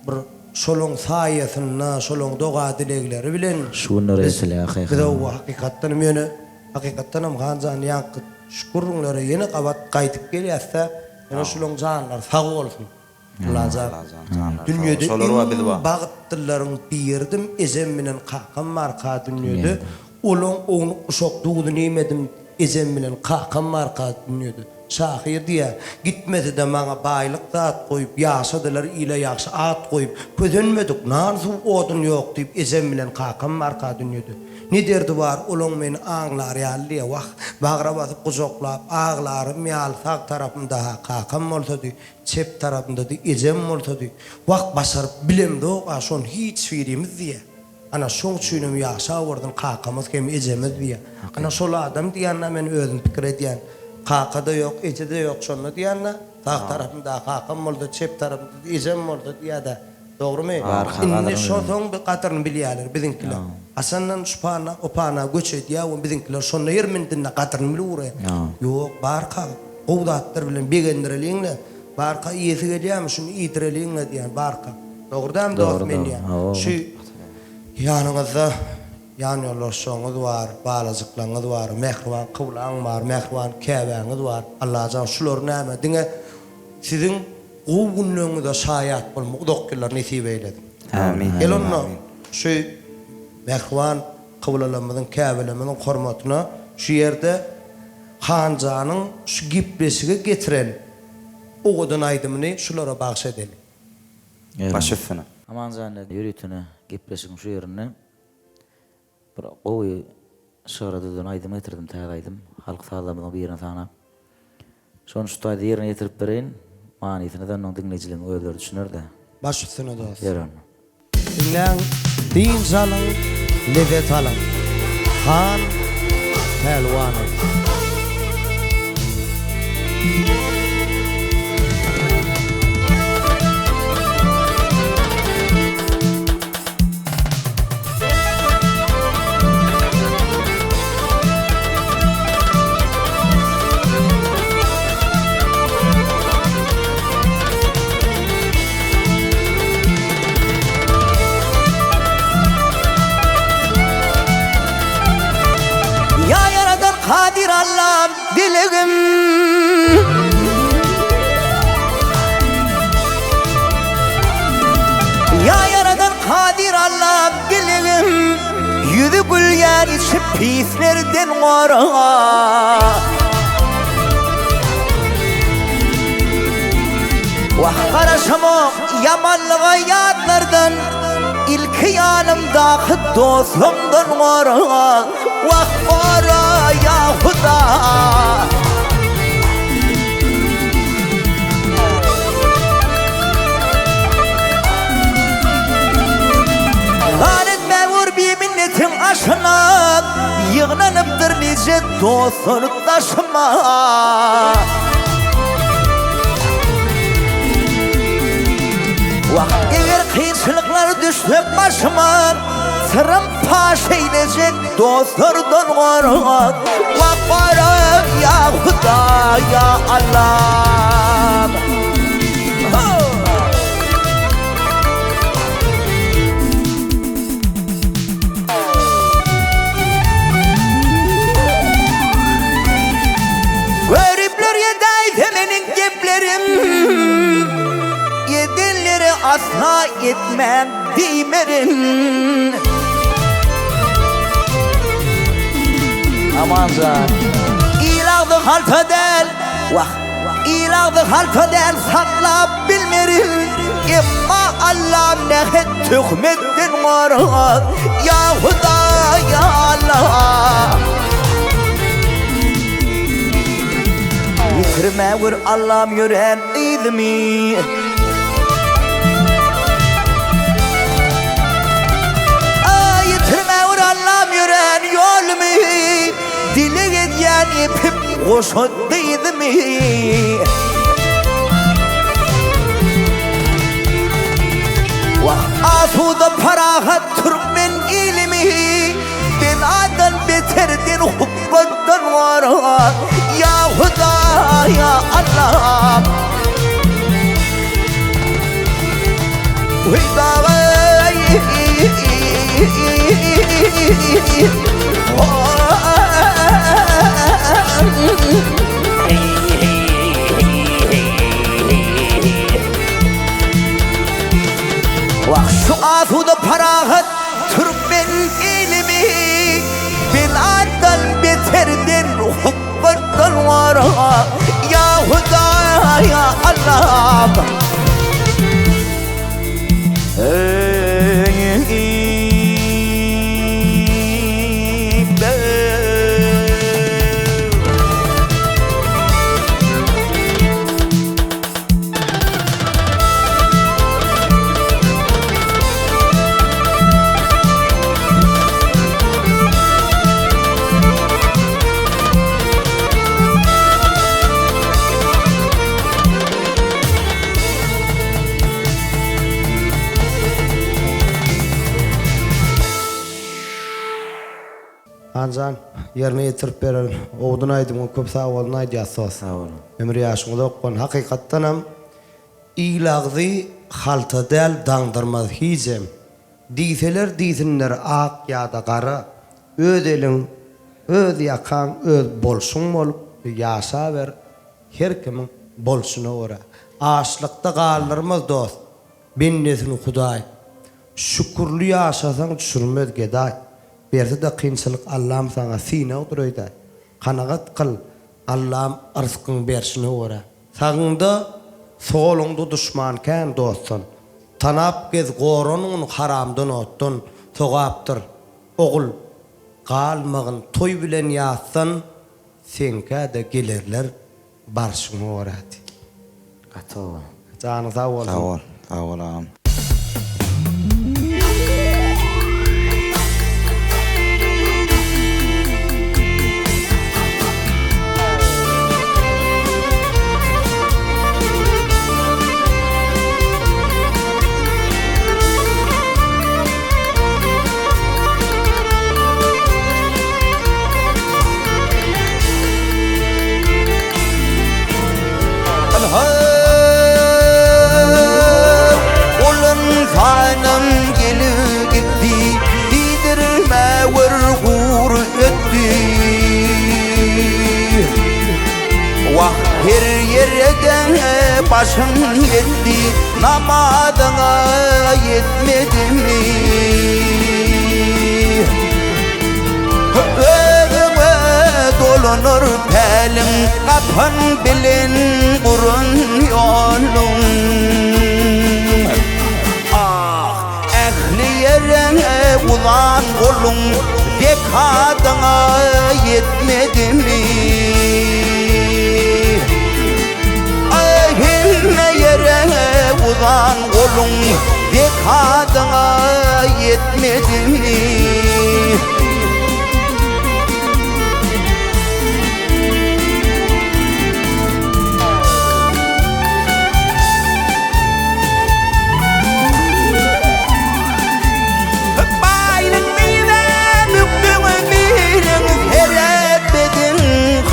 bir şolong saýasyna, şolong doga dilegleri bilen şunları esle hakykatdan. Biz o hakykatdan meni hakykatdan hem ganjan ýanky şükürlere ýene gabat gaýtyp gelýärse, ýene şolong janlar sag bolsun. Allah'tan. Dünýede bagtlaryň birdim, ezem bilen kakam marka dünýede. Olong onu uşak dugdy nemedim, ezem bilen kakam marka dünýede. Şahir diye gitmedi de bana baylık zat koyup yaşadılar ile yaşa at koyup közenmedik narzu odun yok deyip ezem bilen kakam marka dünüydü. Ne derdi var olong meni ağlar yalliye vah bağıra basıp kuzoklap ağlarım yal sağ tarafımda kakam olsa di çep tarafımda di ezem olsa di vah basarıp bilemdi o şon hiç firimiz diye. Ana şoň üçinem yaşa wurdun kakamız kem ezemiz diye. Ana şol adam diýende men özüm pikir edýän. Kakada yok, ecede yok şonu diýende, sağ tarafımda kakam boldy, çep tarafımda ezem boldy diýede. Dogrymy? Indi şo soň bir gatyryny bilýärler bizinkiler. Asandan şupana, opana göç edýär, we bizinkiler şonu ýermendinde gatyryny bilýär. Ýok, barka gowdatlar bilen begendireliňle, barka ýesi gelýärmi şunu ýitireliňle diýen barka. Dogrydan dogry men diýär. Şu ýanyňyzda yan ýollaşýaňyz bar, balajyklaňyz bar, mehriban kıwlaň bar, mehriban käbäňiz bar. Allah'tan şular näme diňe sizin gowy günleriňizde şaýat bolmak doktorlar nesip eýledi. Amin. Gelonno şu mehriban kıwlalarymyzyň, käbelerimizin hormatyna şu ýerde hanjanyň şu gipleşige getiren oğudan aýdymyny şulara bagş edeli. Başysyna. Aman zany ýürütini gepleşiň şu ýerine bir gowy şöhretten aýdym getirdim, tägaýdym. Halk sağlamygyň birine sana. Şonu şu taýda ýerine getirip bereýin. Manysyny da onuň dinleýijilerini öýleri düşünürdi. Başysyna da. Ýeren. Dinleň, din salyň, lezzet alyň. Han Pelwany. Kadir Allah'ım dilegim Ya yaradan Kadir Allah'ım dilegim yüzü gülgen içi pislerden gora. Vah karışımı yamanlığa yadlardan, İlk yanımdaki dostumdan gora. Vah gora ya Huda. Lanet mevur bir minnetin aşına, yığınanıptır nice dostunu taşıma. Vah eğer kıyınçılıklar düştü başıma, sırrım paş eylecek dostlardan gora. Vah gora ya Huda ya Allah. Garipler yedaydı benim geplerim, yedenleri asla yetmem dimerim. Aman zan İlahdı halta del, vah İlahdı halta del sakla bilmerim. İmma Allah nehet tühmettin gora. Ya Huda ya Allah. Yitirme vur Allah'ım yüren idimi. Yitirme vur Allah'ım yüren yolumu. Dile gediyen ipim koşun idimi. Vah asuda parahat Türkmen ilimi. Ben adan beterdin hubbattan gora. Ya Huda ya Allah. Vah şu asuda parahat Türkmen ilimi. Biladan beterdin hubbattan gora. Ya Huda ya Allah. Ancan yerine yetirip verir. Oğdun aydım o köp sağ olun aydı yasas. Sağ olun. Ömrü yaşımda okkun. Hakikattan hem ilagdı halta del dağdırmaz hicem. Diyseler diysinler ak ya da kara. Öz elin, öz yakan, öz bolsun olup yaşa ver. Her kimin bolsuna ora. Ağaçlıkta kaldırmaz dost. Bennesini Huday. Şükürlü yaşasan düşürmez geday. Berse de kıyınçılık Allah'ım sana sine oturuyda. Kanagat kıl Allah'ım rızkın berşine ora. Sağında solunda düşmanken dostun. Tanap gez goronun haramdan ottun. Soğaptır oğul. Kalmağın toy bilen yatsan senke de gelirler barşına ora. Atova. Canı sağ olsun. Sağ ol. Sağ ol ağam. Olun fanım gelip gitti, didirme vurgur etti. Vah her yere başım yetti, namadına yetmedi mi? Özüme dolanır pelin Kapan bilin burun yolun Ah ehli yerine ulan kolun Dekadına yetmedi mi? Ahine yerine ulan kolun Dekadına yetmedi mi?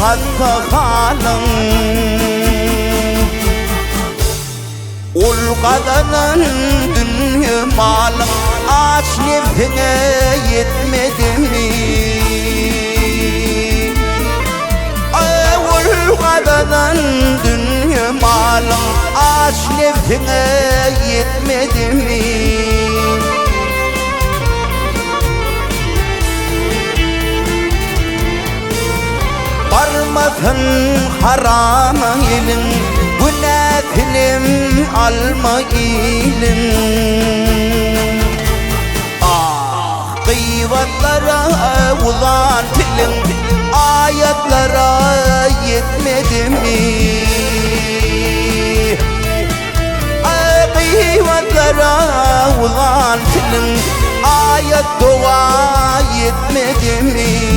Hatta halın Ol kazanan dünya malın Aç nefsine yetmedi mi? Ol kazanan dünya malın Aç nefsine yetmedi mi? Varmasın haram ilin Günah film alma ilin Ah kıyvatlara ulan filin Ayetlara yetmedi mi? Ah kıyvatlara ulan filin Ayet dua yetmedi mi?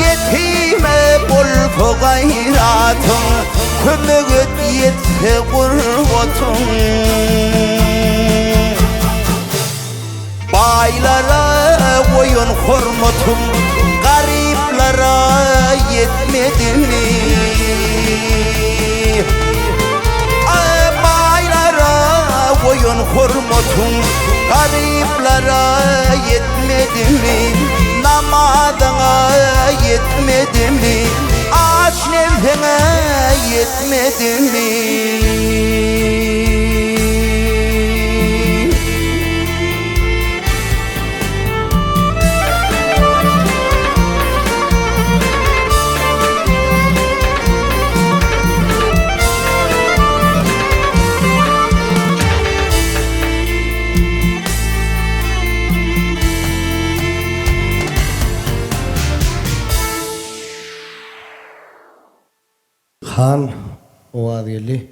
Yetime bol gayratın Kömüğüt yetse kurvatın Baylara oyun hurmatın Gariplara yetmedi mi? Baylara oyun hurmatın Gariplara yetmedi mi? Namadına yetmedi mi? Aç nefsine yetmedi mi? Han o adili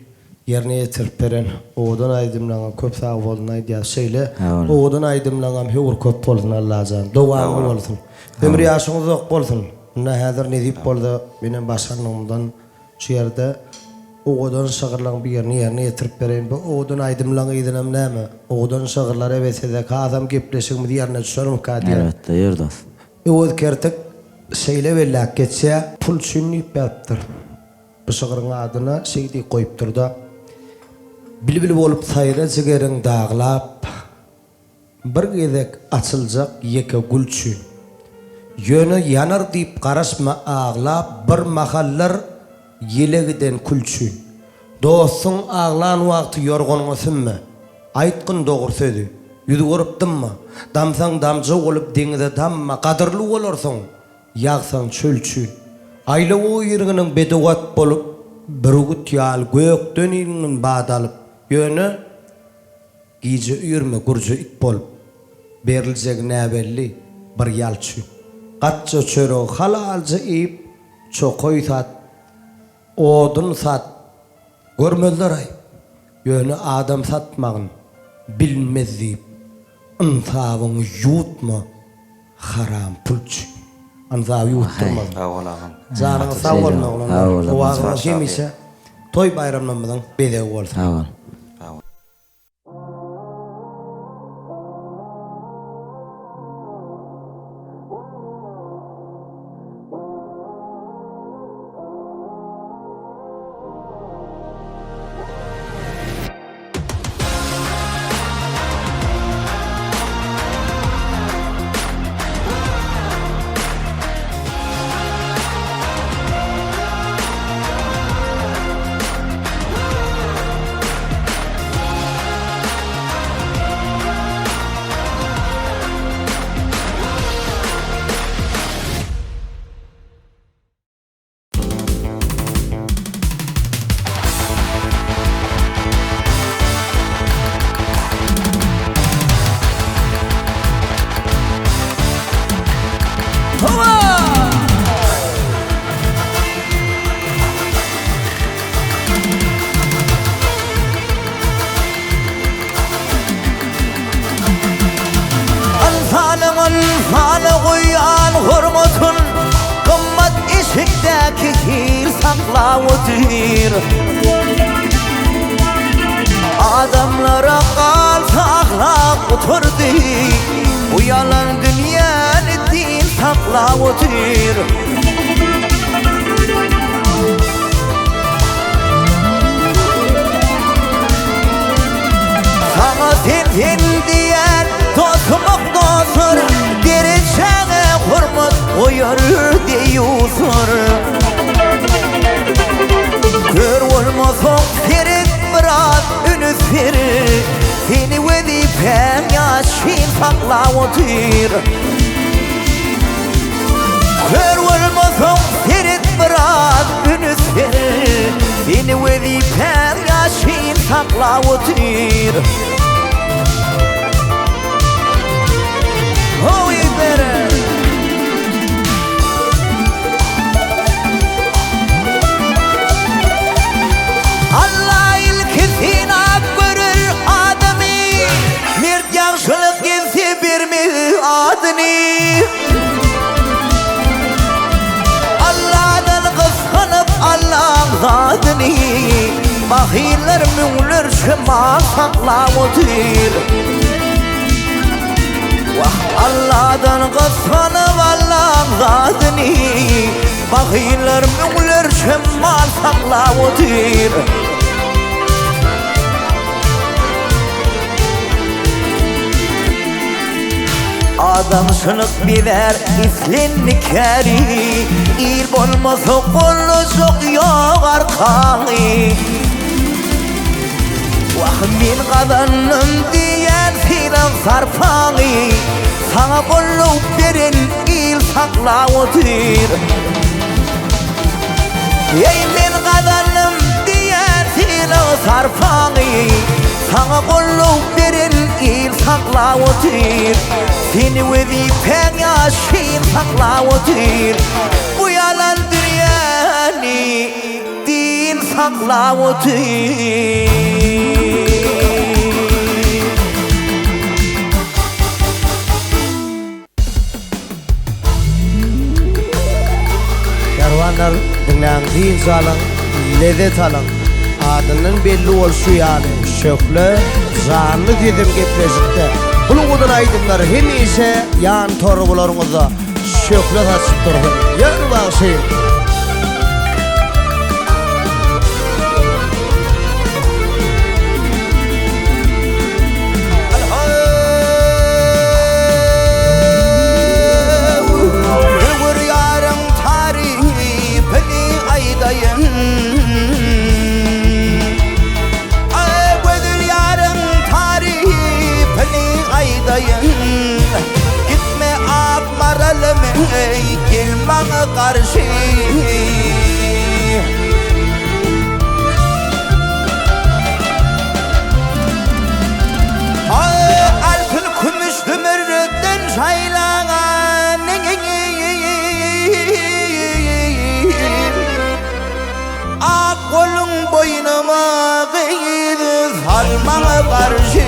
yerine yetirip beren oğudan aydımlanan köp sağ bolunay diye söyle oğudan aydımlanan hevur köp bolsun Allah'can doğanı bolsun ömrü yaşınız yok bolsun buna hazır nedip boldu benim başkanlığımdan şu yerde oğudan şağırlan bir yerine yetirip beren bu oğudan aydımlanan idinem neymi oğudan şağırlar evetse de adam gepleşik mi diyerine düşerim kadiyen elbette yerdas oğud kertek şeyle vellak geçse pul sünnip yaptır bu şağırın adına şeydi koyup durdu Bilbil bolup sayra zigerin dağlap bir gedek açılacak yeke gülçü yönü yanar deyip qarasma ağlap bir mahallar yelegiden külçü dostun ağlan vakti yorgunmusun mu aytqın doğru söydü yüzü görüptün mı damsan damcı olup denize damma qadırlı olursun yağsan çölçü aylı o yirginin bedevat bolup bir gut yal gökten ilinin bağdalıp yönü giyce uyurma gurcu it bolup berilecek ne belli bir yalçı qatça çörü halalca ip çokoy sat odun sat görmezler ay yönü adam satmağın bilmez deyip insabını yutma haram pulç insabı yutturmaz canını sağ olma oğlan o ağzına yemişse toy bayramlamadan bedel olsun sağ ol Anfalı koyan hurmatın kımmet eşikteki hir saklavudur. Adamlara kalsa ahlak oturdu. Bu yalan dünyanın din saklavudur. Sana sen diyen dostumuk dostur. Dereceğe hürmet koyar diyorsun. Kör olmasın senin biraz ünü verir. Seni vazifen yaşın saklavudur. Kör olmasın senin biraz ünü verir. Seni vazifen yaşın saklavudur. Oh, you better. Allah ilkisini görür adamı. Mert yaxşılık gelse vermez adını. Allah'dan kıskanıp Allah'ın zatını. Bakıylar müngler şema saklavudur. Allah'dan kıskanıp Allah'ın zatını. Bakıylar müngler şema saklavudur. Adam sınık biber iflinni keri. İl olmasa kolu çok yok arkanı. Vah min kadanım diyen silah sarfanı. Sana kolu verin il saklavudur. Ey min kadanım diyen silah sarfanı. Sana kolu verin il saklavudur. Seni vazifen yaşın saklavudur. Bu yalan dünyanı din saklavudur. Kervanlar dinleyen din salan, lezzet alan. Adının belli olşu yani. Şöyle zanlı dedim gepleşikte. Bunun odun aydınlar hem ise yan torbularımıza şöyle saçıp durgun. Yarı bağışayın. Ömür yarım tarihi beni aydayın. Ömür yarım tarihi beni aydayın. Gitme akmaralım ey gelmana karşı. Altın kumuş dümürden çaylanan ak kolun boynuma kıydı sarmana karşı.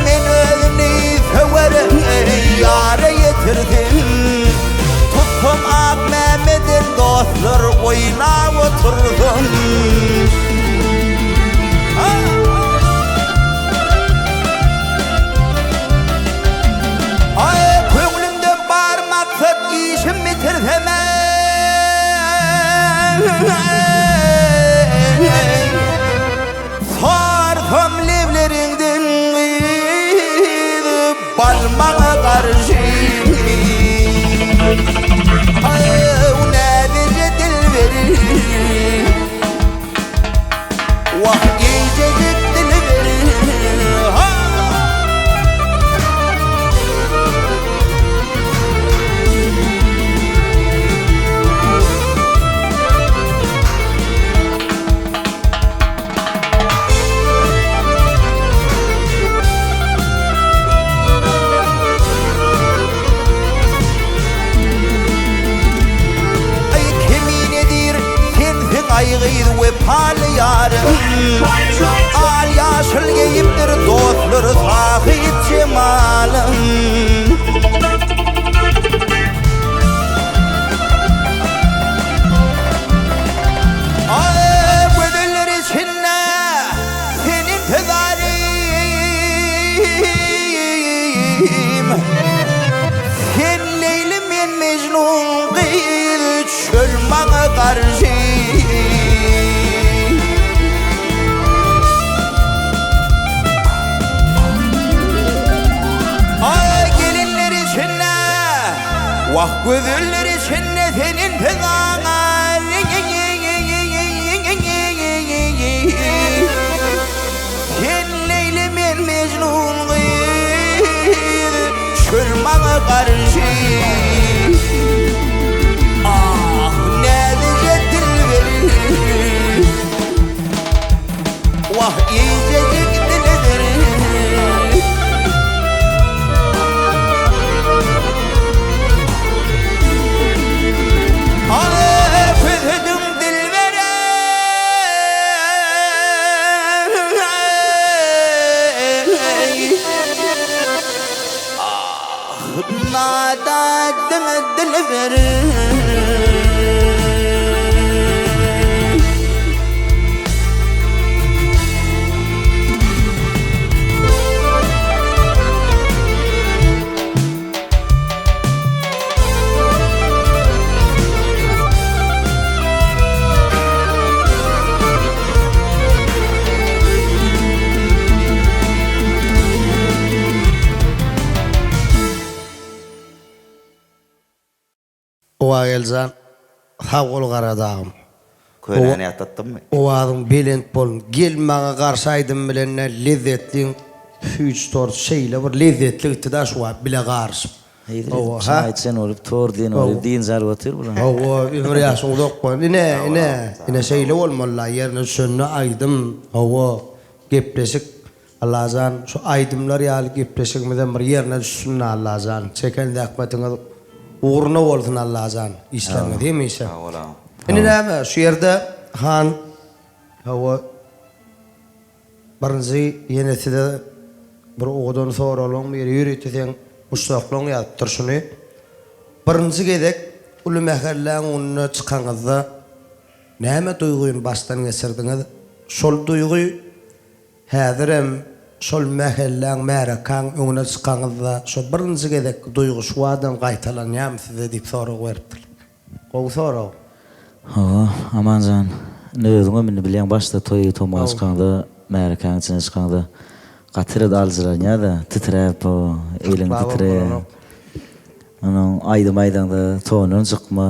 Men özünü severim yâre getirdim. Tuttum ak Mehmet'in dostlar oyna oturdum. Köngülümde bar maksat işim bitirdim. Sardım levlerinden balmana karşı. Ne bir dil verir. Vah gececik dil verir. Sen Leyli men Mecnun qıyıl çöl mağa qarşı Ay gelinler içinne Vah gözüller içinne senin pedana Sen Leyli men Mecnun qıyıl çöl mağa qarşı Ah nedice dilverir Vah iyicecik dilverir Ah fethedin dilverir Nada dilverir Owa gelsen hawul garadağım. Köyleni atattım mı? Owadyň belent bolun. Gelmäge garşy aýdym bilen lezzetli füç tor şeýle bir lezzetli da şu bile garşy. Owa ha. Sen olup tor diyen olup diyen zar otur bulan. Owa ömür ýaşyň dokpan. Ine şeýle bolmaly ýerine şönne aýdym. Owa gepleşik Allah'dan şu aydımlar ýaly gepleşigimizden bir ýerine düşsün Allah'dan. Çeken dakmatyňyz uğruna bolsun Allah'dan. İslam'a değil mi İsa? Ola. Ine näme şu ýerde han hawa birinji ýeneside bir oğdan soralım bir ýürütsen muşsaklaň ýatyr şunu. Birinji gedek uly mähelläň ununy çykangyzda näme duýguny başdan geçirdiňiz? Şol duýguy häzirem şol mähelläň märekan öňüne çykangyzda şo birinji gedek duýgu şu adam gaýtalanýam size diýip sorak beripdir. Gowy sorak. Ha, amancan. Ne özüňe meni bilen başda toýy tomağa çykanda, märekan içine çykanda gatyra dalzylanýa da titrep o, eliň titrep. Ana aýdym aýdanda tonun çykma,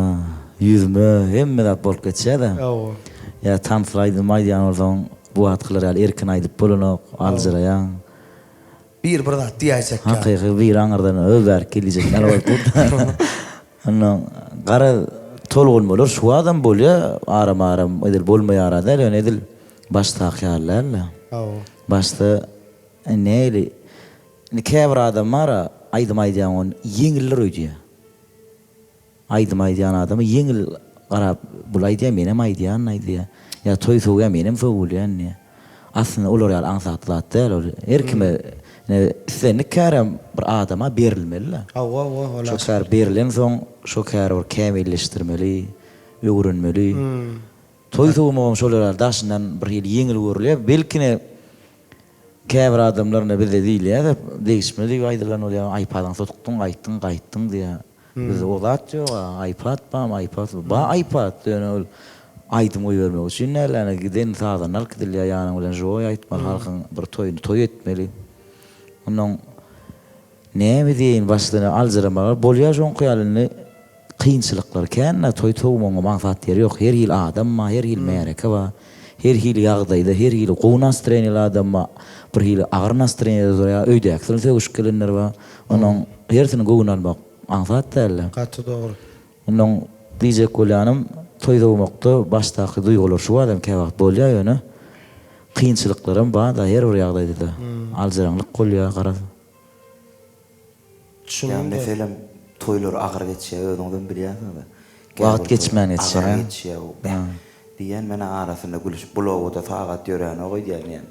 ýüzme hemme dat bolup geçýär da. Ya tamslaýdym aýdýan bolsaň bu atkylar ýaly erkin aýdyp bolanok, alzyraýan. Bir zat diýäjek. Hakyky bir aňyrdan öber geljek. Ana gara tolgulmalar şu adam bolýar, aram edil bolmaýar adar, ýöne edil başta hyýallar. Başta näli käbir adamlar aýdym aýdýan on ýeňiller öýdýär. Aýdym aýdýan adamy ýeňil garap bulaýdýar menem aýdýar. Ya toy soğuya menem soğulyan ya. Aslında olur ya ansatlat değil. Erkime seni kârem bir adama berilmeli. Şokar berilen son şokar or kemilleştirmeli, öğrenmeli. Toy soğumam şolar daşından bir yıl yengil görülüyor. Belki käbir adamlarına bir de değil ya. Değişmeli aydılan oluyor. iPad'dan sotuktun, qayttın diye. Biz olat yok. iPad iPad diyor. Aýdym oý bermek üçin nälerine giden sazanlar gidilýär ýanyň bilen joý aýtmak halkyň bir toy etmeli. Onuň näme diýin başlygyny alzyramalar bolýar şoň kyýalyny kynçylyklar känne toy towmagyň maňsat ýeri ýok. Her ýyl adam ma, her ýyl mereke ba. Her ýyl ýagdaýda, her ýyl gownastrenýär adam ma, bir ýyl agyr nastrenýär öýdäksin segişkelenler ba. Onuň hersini gownalmak maňsat däl. Gaty dogry. Onuň diýjek bolýanym toýdawmakda başdaky duýgular şu adam käwagt bolýar ýöne kynçylyklarym bar da her bir ýagdaýda da alzyraňlyk bolýar garaz. Yani mesela toylar agyr geçýär özüňden bilýärsiň da. Wagt geçmän geçýär. Diýen mene arasynda gülüşip bulawda faqat ýören ogy diýen.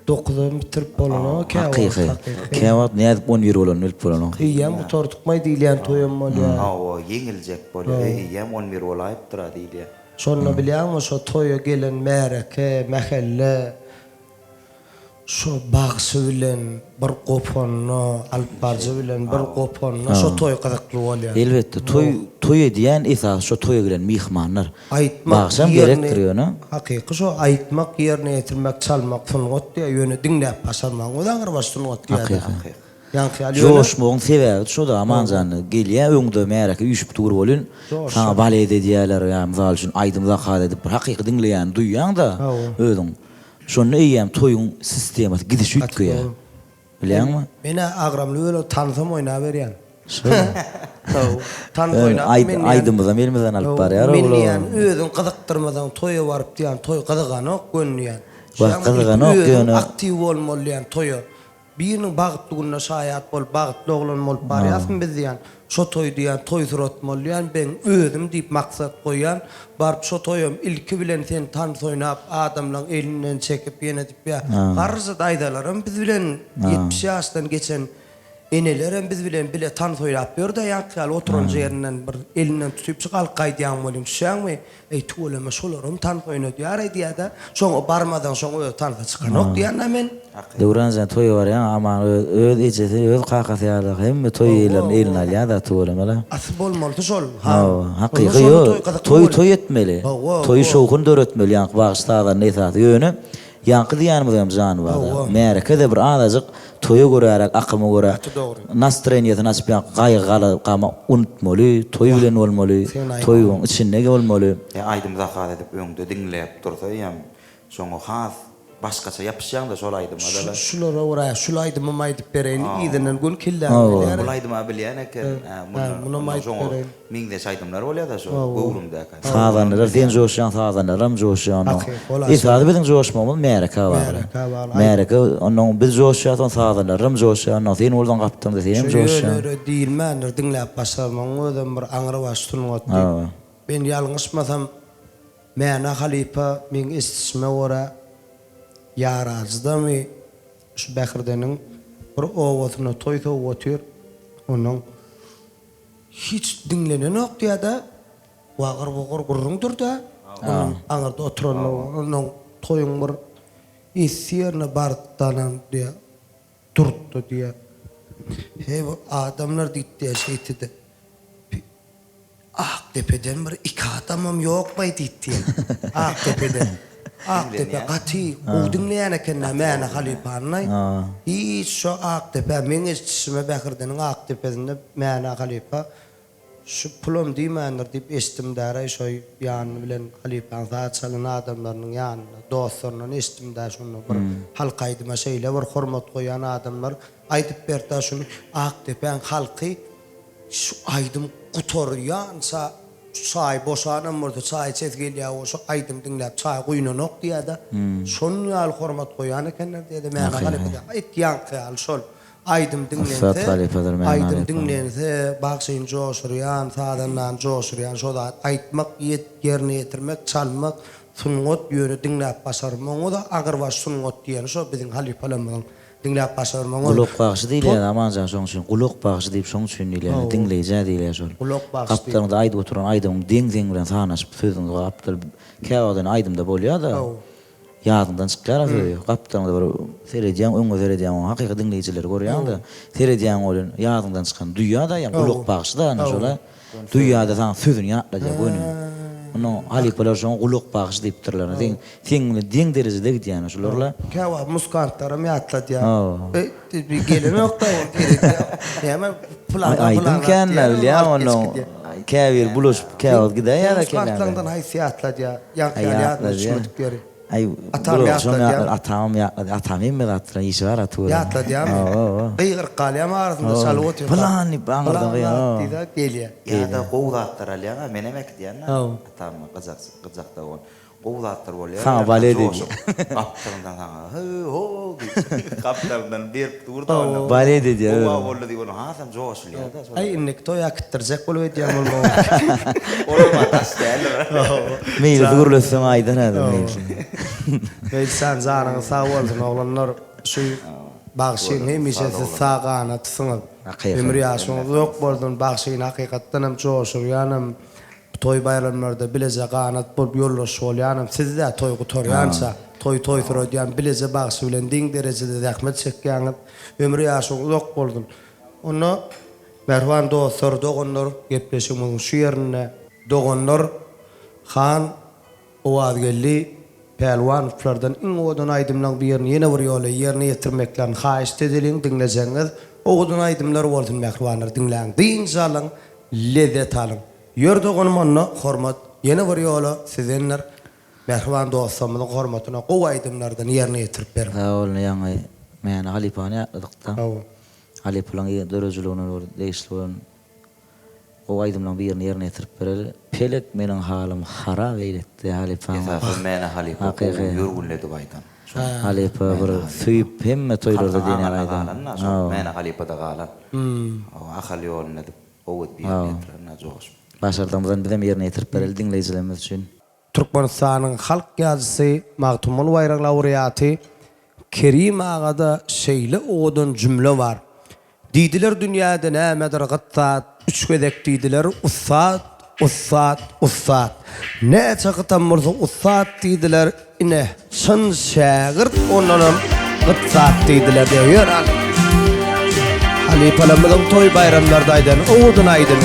9 bitirip bolany käwagt. Käwagt näde 10 euro bolan ölüp bolan. Ýa motor tukmay diýilýän toýum bolýar. Awa yeňiljek bolýar. Ýa 10 euro aýyp tura diýilýär. Şonu bilýärmi, şo toýa gelen mereke, mähelle Şu bağısı bilen bir qopanno, alparcı bilen bir qopanno şu toy qadaklı bolýar. Elbetde toy ediyen esas şu toya giren mihmanlar. Aýtmak Bağışam gerekdir ýöne. Hakyky şu aýtmak ýerine ýetirmek, çalmak, sungat diýe ýöne diňläp başarmak. O da agyr baş sungat diýär. Ýa-ni hyýal ýöne. Joşmogyň sebäbi şu da amanjany gelýär öňde mereke ýüşüp dur bolun. Sana balede diýerler ýa mysal üçin aýdymda hal edip bir hakyky diňleýän duýýan da özüň. Şonu eýem toyun sistematy gidiş ütgüýär. Bilýärmi? Mene agramly öle tanysam oýna berýän. Tan Aydymyza melmeden alyp barýar o. Men oğlum. ýani özüň gyzykdyrmadan toýa baryp diýen toy gyzygany ok gönlüýän. Wagt gyzygany ok ýöne. Aktiw bolmaly ýani toýa. Biriniň bagtlygyna şaýat bolup bagtly oglan bolup barýasmy biz diýen. Şo toy diýen toy suratmaly ýani ben özüm diýip maksat goýan. Barp şo toýum ilki bilen sen tan soýnap adamlaryň elinden çekip ýene diýip ýa. Garry daýdalarym biz bilen 70 ýaşdan geçen enelerem biz bilen bile tan soýlap berdi ýa-ni oturan jerinden bir elinden tutup çykal gaýdýan bolýan şeňmi ey tuğlama şolarum tan soýna diýär diýär-de şoňa barmadan şoňa tansa çykan ok diýär men. Döwranjan toy bar ýa ama öz ejesi öz kakasy ýaly hemme toy ýerlerini eline alýar da tuğlamala. Asy bolmaly şol. Hakyky ýok. Toy etmeli. Toy şowkun döretmeli ýa-ni bagışladan nesat ýöne. Ýa-ni diýänmizem jany bar. Mereke de bir adazyk toya görerek, akyma göre nastreniýaty açyp gaýgaly gama unutmaly, toy bilen bolmaly, toyuň içinde bolmaly. Aýdymda hal edip öňde diňläp dursa ýa şoňa has başgaça ýapyşýan da şol aýdym adala. Şulara ora, şul aýdymy maýdyp bereýin, ýygynyň gün killer. Bol aýdyma bilýän eken, muny maýdyp bereýin. Mingde aýdymlar bolýar da şo gowrumda eken. Sadanlar, den joşan sadanlaram joşan. Esasy biziň joşmamyz mereke bar. Mereke onuň biz joşýan sadanlaram joşan, sen boldan gapdym desem joşan. Öyle diýilmändir diňläp başarmaň özüm bir aňyry başlanyp. Ben ýalňyşmasam Mäne halipa men istisme ora yarazdymy şu Bähirdenin bir owatyny toýsa otyr onuň hiç dinlenen ok diýär-de wagır wagır gurrundur da aňarda oturan onuň toýuň bir isýerine bartdanam diýär durdy diýär. Hey bu adamlar diýdi şeýtidi. Aktepe'den bir iki adamım yok bay diýdi. Aktepe'den. Aktepe gati o dinleyen ekenne mene halipanyny. Hiç şo Aktepe men istisme Bähirdenin Aktepe'sinde mene halipa şu pulum diýmändir diýip estim däre şo ýany bilen halipan zat çalan adamlarynyň ýanyna dostlarynyň estim däre şunu bir halkaýdyma şeýle bir hormat goýan adamlar aýdyp berdi şunu Aktepe'ň halky şu aýdym gutorýansa çay boşanam murda çay çetgelýär o şu aýdym dinläp çay guýunan ok diýär-de şonu ýaly hormat goýan ekenler diýdi men halipde aýtýan kyal şol aýdym dinlense aýdym dinlense bagşyn joşurýan sadandan joşurýan şo da aýtmak ýerine ýetirmek çalmak sungat ýöne dinläp başarmak o da agyr baş sungat diýen şo biziň halipalarymyň dinläp başarmaň. Guluk bagşy diýilýär amanjan şoň üçin guluk bagşy diýip şoň üçin diýilýär. Dinleýär diýilýär şol. Guluk bagşy. Gapdaňda aýdyp oturan aýdym diň bilen sanaşyp sözüňi gapdyr. Käweden aýdymda bolýar da. Ýadyndan çykýar azy. Gapdaňda bir seredýän, öňe seredýän hakyky dinleýijiler görýär da. Seredýän bolan ýadyndan çykan duýýa da, ýa guluk bagşy da ana şola. Duýýada saň sözüni ýatlaýar goýny. Onu halipalar şoň guluk bagşy diýipdirler. Diň derejede gidýän şolarla. Käwa muskantlarym ýatlady ýa. Bir gelin nokta o gerek. Ýa-ni plan Aýdym kenler bilýär onu. Käwir buluş käwa gidýär ýa-da kenler. Muskantlardan haýsýatlady ýa. Ýa-ni şunup görýär. Ay, atam ýatlady. Atam ýatlady. Atam emme gatdyran işi bar atury. Ýatlady ýa. Gyýgyr galýam arasynda çalyp otyr. Plan baňyrdan diýdi gelýär. Ýa-da gowdatlar alýar, men emek diýän. Atam gyzakda ol. Gowdatlar bolýar. Ha, bale dedi. Gaplaryndan ho gaplaryndan berip durdy onu. Bale dedi. Gowa boldy diýip onu hasam joşulýar da. Ay innek toy akittirjek bolup edýän bolmagy. Olma taş geldi. Meýil durulsam aýdan adam. Beýle sen zanyň sag bolsun oglanlar şu bagşyň hemişesi sagana tsyňyp. Ömür ýaşyňyz ýok boldun bagşyň hakykatdan hem joşurýanym. Toy bayramlarda bileze ganat bolup ýollaşy bolýanym. Siz de toy gutorýança toy diýen bileze bagsy bilen diň derejede zähmet çekýäňiz, ömrü ýaşagyň ýok boldun. Onu merwan dostlar, dogonlar gepleşimiň şu ýerine dogonlar han owazgelli pelwanlardan iň odan aýdymlaryň birini ýene bir ýola ýerine ýetirmeklen haýyş edilin dinlejeňiz. Odan aýdymlar bolsun merwanlar dinläň. Diň jalyň lezzet alyň. Ýör dogonum onu hormat ýene bir ýola sizenler merwan dostlarymyň hormatyna gowy aýdymlardan ýerine ýetirip berin. Onu ýa-ni men Halipany ýatdykda. Haliplan dörejligini değişliğin o aydımlan bir yerine yetirip bereli. Pelek meniň halim harap eyletti Halipan. Esasy meni Halipa ýörgünledi baydan. Halipa bir süýüp hemme toýlarda diýen aýdan. Meni Halipada galan. O ahal ýoluna dip owut bir ýerine joş. Başardymyzdan bizem yerine yetirip bereli dinleýijilerimiz üçin. Türkmenistanyň halk ýazgysy Magtumul Bayraq laureaty Kerim agada şeýle odan jümle bar. Diýdiler dünýäde nämedir gıttat, üç gözek diýdiler, ussat. Näçe gytam bolsa ussat diýdiler, ine şyn şägirt onanam gıttat diýdiler diýýär. Halipalamyň toy bayramlarda aýdan, oğudun aýdym.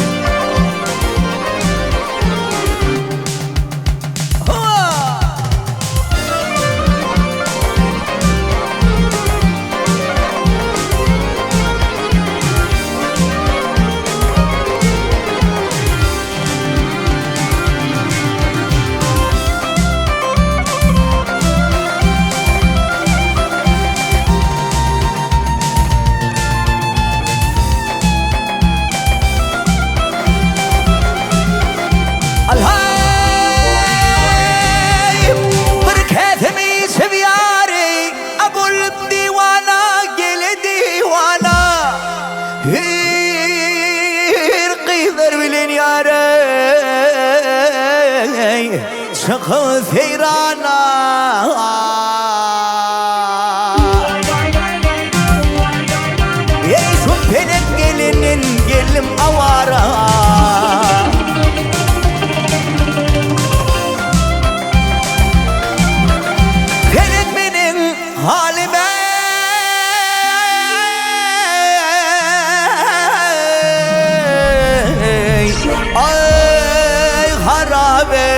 Şakı feyrana ey şu pelek gelinin gelim avara pelek benim halime ay harabe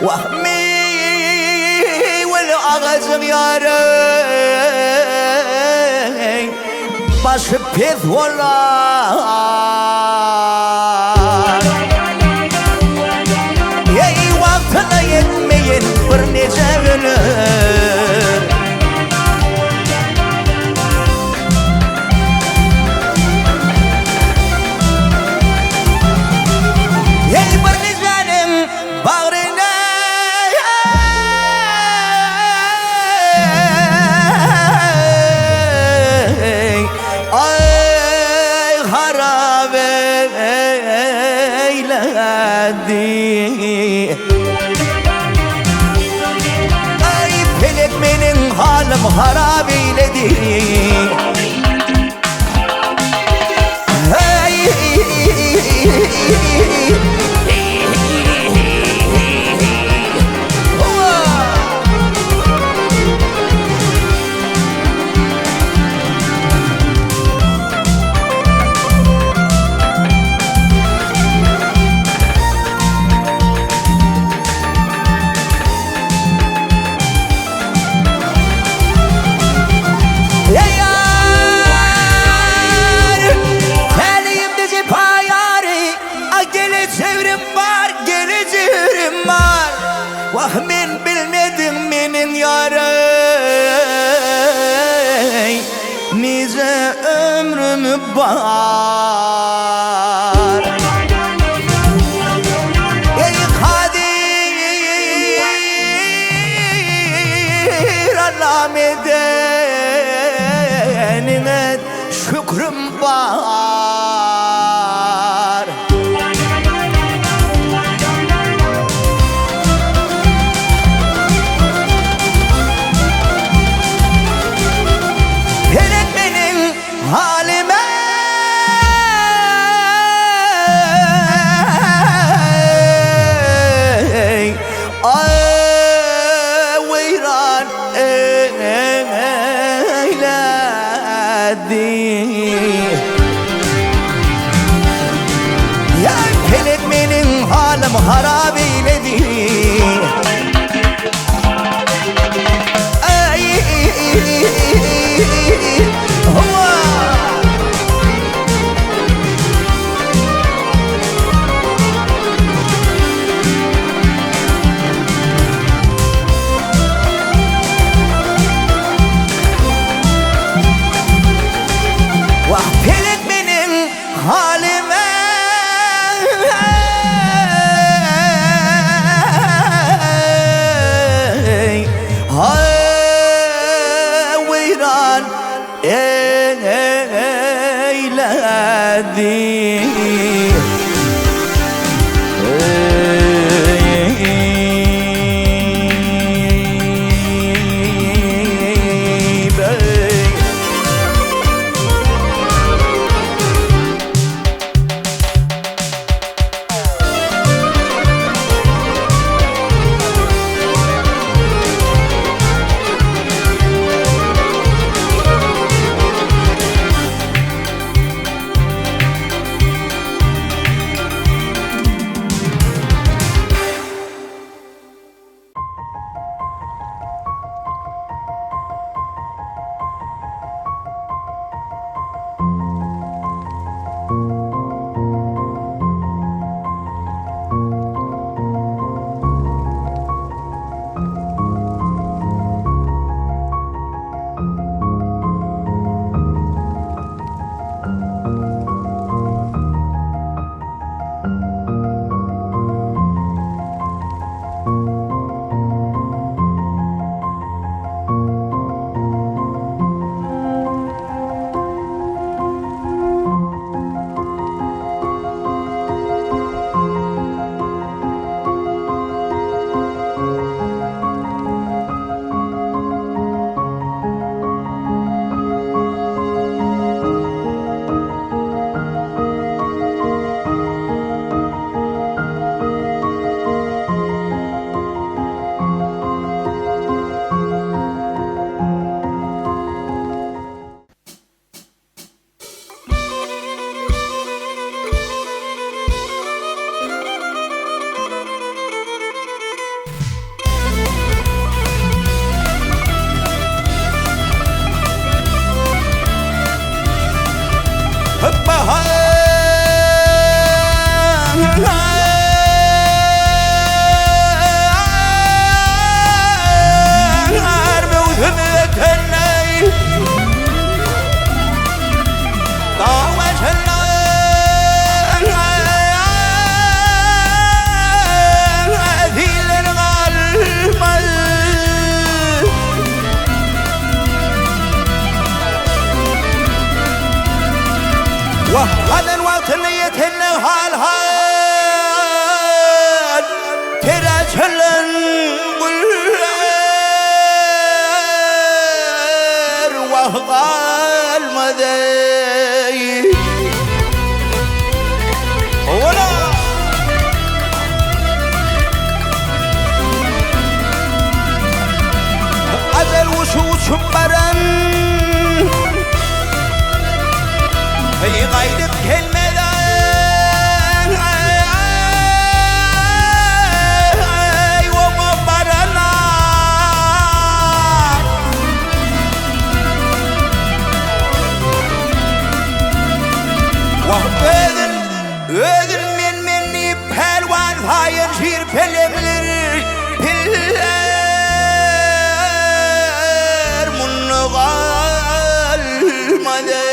وهمي والأغزم يا ري باش بيث والله يا وقتنا يدمين برني جبل يا برني جانم باغرنا ay pelek benim halim harap eyledi ay vahmin bilmedim menin yarey nice ömrüm var ey kadir Allah'ım edenine şükrüm var harap eyledi. Ay vahpelet benim halime. Hayran eyledi. وهذا الوقت اللي يتهنى هالهال ترى جلن والغير وهغال مذي ولا أزل وشوش برن هي غايدة كلمة ومبرنا وهذا من مني بهالوان هاي نشير بلغلر بلغر من غال مدى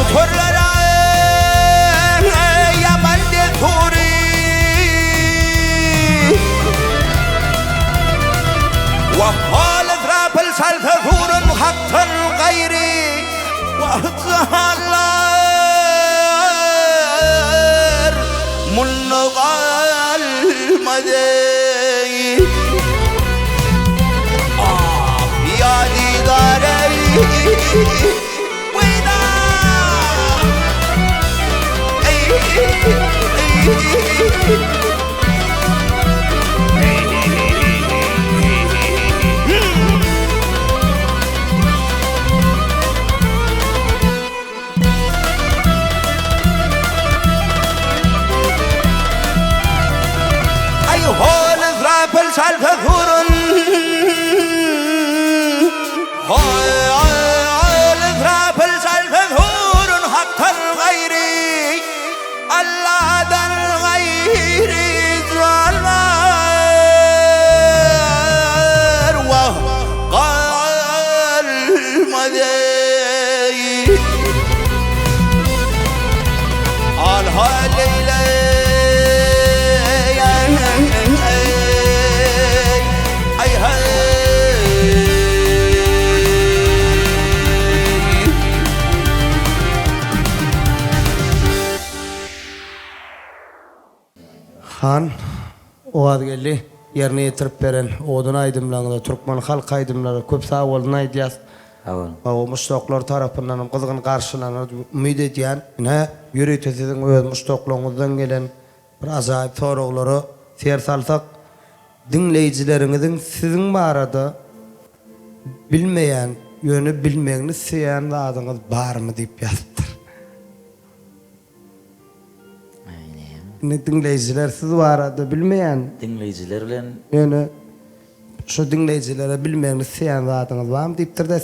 tuturlara yaman de turi وقال اضرب السلفور حق الغير وهتهالر منغال مدي يا ديداري ويدا هول اضرب السلفور هول اضرب السلفور حق الغير الله ذا الغير زوالر وقال مدي قال هالليلة Han o adgelli yerine yetirip beren odun aydımlarında Türkmen halk aydımları köp sağ olun aydiyaz. Awal. O müştoklar tarafından kızgın karşılanan ümid ediyen ne yürütüsünün öz müştokluğunuzdan gelen bir azayip soruları ser salsak dinleyicilerinizin sizin barada bilmeyen yönü bilmeyeni siyen adınız var mı deyip yazıptır. Ne dinleyiciler siz barada bilmeyen Dinleyiciler bilen yönü şu dinleyicilere bilmeyeni siyen adınız var mı deyiptir de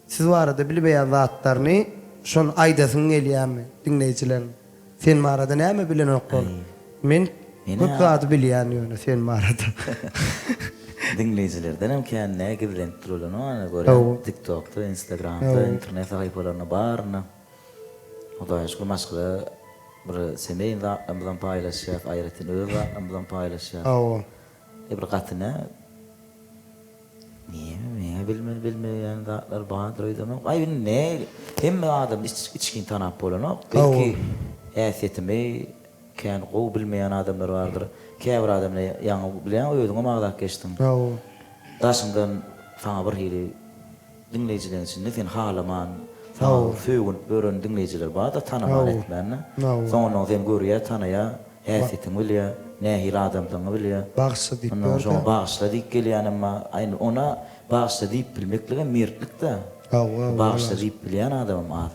siz barada bilmeyen zatlarını şun aydasını geliyen mi dinleyicilerin sen barada ne mi bilen okul men köp zatı bilen yönü sen barada. dinleyicilerden hem kendine gibilen turulunu ana Awo. göre TikTok'ta, Instagram'da, Awo. internet sayfalarına barına. O da aşkı maskıla bir semeyin zaten paylaşıyor, ayretin öyle zaten paylaşıyor. Awo. Bir katına niye bilmeyen zatlar bağdır ödemem. Ay ne hem adam içkin tanap olana belki esiyetimi kan qo bilmeyen adamlar vardır. Käbir adamlar ýaňy bilen öýdüňe magdak geçdim. Awo. Daşyndan saňa bir hili dinleýijilerin içinde sen halaman, Awo. söýgün bören dinleýijiler bar da tanaman Awo. etmänne. Awo. Soňra sen görýär, tanaya, häsiýetini bilýär, nähil adamdyňy bilýär. Bağısı deyip Ondan gördü. soň bağışla diýip gelýän ama aýny ona bağışla diýip bilmeklige mertlik da. Awo. Bağışla diýip bilýän adam az.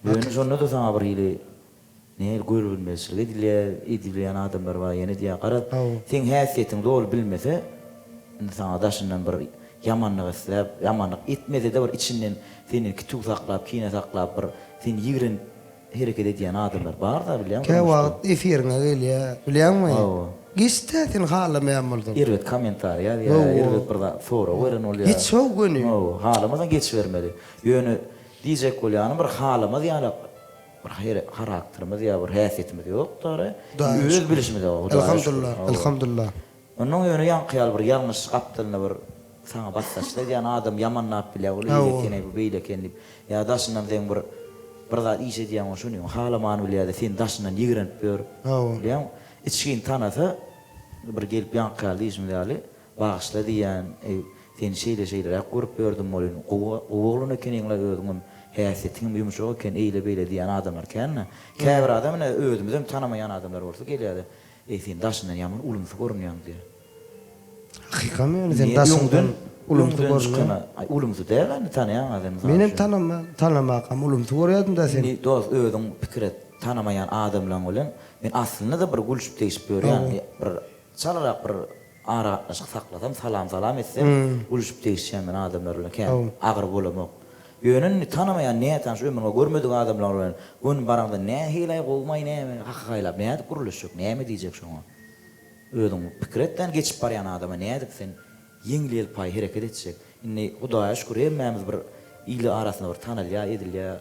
Ýöne şonda da saňa bir hili ne görülmezligi edilýän adamlar bar ýene diýär. Garap, Awo. sen häsiýetiň dol bilmese, saňa daşyndan bir yamanlyk isläp, yamanlyk etmede de bir içinden seni kütük saklap, kine saklap bir sen ýigren hereket edýän adamlar bar da bilýän. Ke wagt efirine gelýär. Bilýärmi? Awo. Gistetin halamaýamyldym. Irwet kommentaryýa ýa irwet bir fora weren bolýar. Hiç şow günü. Halamadan geçivermeli. Ýöne diýjek bolýan bir halama diýalak. Bir karakterimiz ýa bir häsiýetimiz ýokdur. Öz bilişimiz ýok. Elhamdülillah. Elhamdülillah. Onun ýöne ýankyýal bir ýalňyş gapdylyna bir saňa bassaçlar ýa adam ýamannap bilýär, ol ýekene bu beýleken diýip. Ýa daşyndan sen bir zat iş edýän şuny halamany bilýär, sen daşyndan ýigrenip ber. Awo. Bilýän, içkin tanasa bir gelip ýankyýal diýişmi ýaly, bagışla diýän, sen şeýle görüp berdim bolýan. Oğluna keniňle öýdüm. Häsiýetiň ýumşak eken eýle beýle diýen adamlar kenne. Käbir adamyny öýdümizem tanamaýan adamlar bolsa gelýärdi. Sen daşyndan ýaman ulumsy görünýän diýär. Hakykatmy sen daşyndan ulumsy görünýän. Ulumsy däl, tanaýan adamlar. Menem tanamakam ulumsy görýärdim da sen. Dost öýdüň pikret tanamaýan adamlar bolan men aslynda da bir gülşüp teýip berýän, bir çalarak bir ara saklasam, salam etsem, gülşüp teýişýän adamlar bolan kän agyr bolamak. Yönünü tanımayan ne tanış ömrüne görmedik adamlar var. Gün baranda ne hilay olmay ne hakikaylap ne edip kuruluşuk ne mi diyecek şuna. Ödüm fikretten geçip barayan adama ne edip sen yengil pay hareket edecek. Inni Hudaýa şükür hemmemiz bir ýyly arasynda bir tanalýa edilýä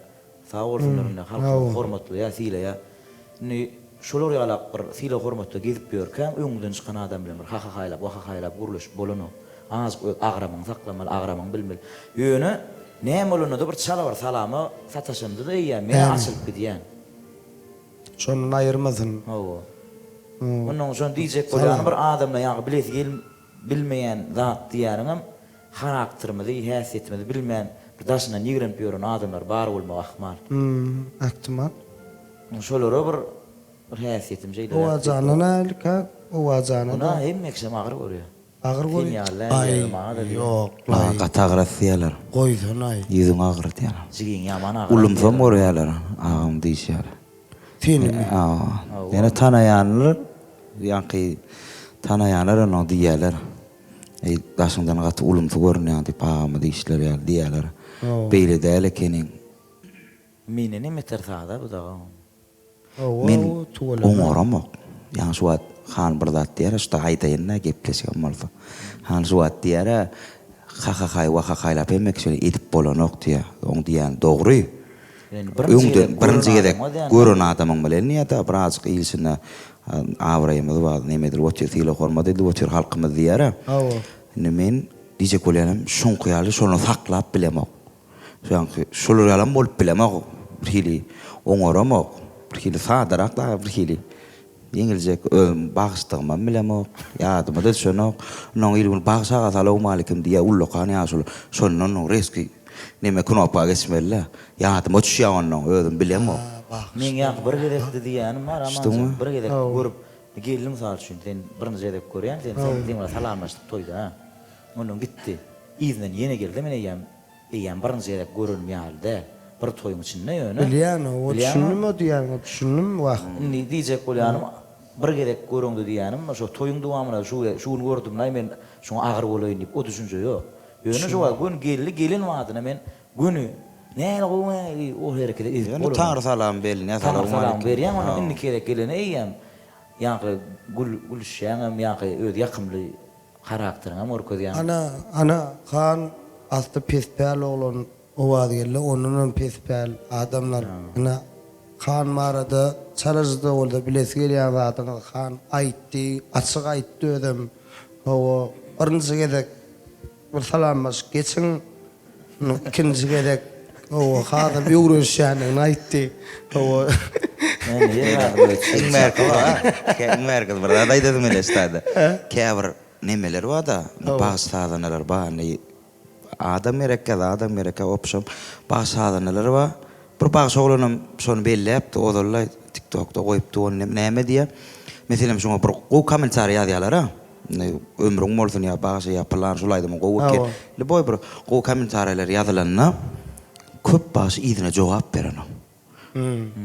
Sağol günlerinde halkın hormatly ya sile ya. Ni şolar ýalap bir sile hormatly gezip ýörken öňünden çykan adam bilen bir haýlap, haýlap guruluş bolunu. Az agramaň saklamaly, agramaň bilmel. Ýöne näme bolunu bir çala var salamy sataşyndy da ýa men açylyp gidýän. Şonun aýyrmasyn. Hawa. Onun şon diýjek bolýan bir adamla ýa bilmeýän zat diýärim karakterimizi, häsiýetimizi bilmeýän bir daşyna ýigrenip ýören adamlar bar bolmak ahmal. Ahtimal. Şolara bir häsiýetim jeýler. O ajanana alka, o ajanana. Ona hemmekse magır görüyor. Ağır görüyor. Finyaller, Ay, yarımağa yok. Gatagrat diýerler. Koydun ay. Ýüzüň agryt diýerler. Jigin yaman ağır. Ulumsam görýärler. Agam diýýär. Tini mi? Ene tanayanlar, ýa-ni tanayanlar onu diýerler. Daşyndan gaty ulumsy görünýär diýip agamy diýerler. Beýle däl ekeniň. Mine ne metersada bu da. Men oňoramok. Ýa-ni şu wagt han bir zat diýer, işte aýtaýynna gepleşik bolsa. Han şu wagt diýer, haýlap emmek şöyle edip bolanok diýer. Oň diýen dogry. Birinci gedek görün adamın bilen ýa-da birazcık ýylsyna awraýymyz bar, nemedir wotýar tyle hormat edip wotýar halkymyz diýer. Men diýjek bolýanym, şoň ýaly şonu saklap bilemok. Şolar ýalan bolup bilemok. Bir hili oňoramok, bir hili sadarak da bir hili ýeňiljek bagışdygyma bilemok. Ýadyma da şonok, noň ilgin bagışaga salamu alaykum diýe ullokan ýaşul. Şonun reski neme knoppa geçmeli. Ýadyma düşýän özüm bilemok. Men ýa bir gedekdi diýänim bar, ama bir gedek görüp geldim sal üçin sen birinji gedek görýän, sen diňle salamlaşdyk toýda. Onuň gitdi. İznen ýene geldi, men eýem birinji gedek görünmýärdi. Bir toýuň içinde ýöne. Bilýän, o düşündüm o diýär, düşündüm wagt. Ni diýjek bolýanym, bir gedek görüňdi diýänim, şo toýuň dowamyna şuny gördüm, men şoňa agyr bolaýyn diýip o düşünje ýok. Ýöne şo gün gelin wadyna men günü näle goýmaly o herekete edip Ýöne taňry salam beline salamu alaykum berýän, onu inni kerek gelene eýem. Ýa-ni gülüşýäňem, ýa-ni öz ýakymly karakteriňem orkozýan. Ana han asly pespäl oglan o wagtda onun pespäl adamlar. Ana han marada çarajda bolsa bilesi gelýän zatyny han aýtdy, açyk aýtdy ödüm. O birinji gedek bir salamlaş geçin, ikinji gedek o hada ýuguruşýanyny aýtdy. O Merkel bir da aýdym elestade. Käbir nemeler bar da, baş sadanalar bar. Adam mereke opşam baş sadanalar bar. Bir baş oglanam şonu belläpdi, odalar TikTokda goýupdy onu näme diýe. Meselem şoňa bir komentar ýazýarlar ha. Ömrüň bolsun ýa bagy ýapylan şulaýdym gowy. Le boy bir komentarlar ýazylanna köp baş ýygyna jogap beren.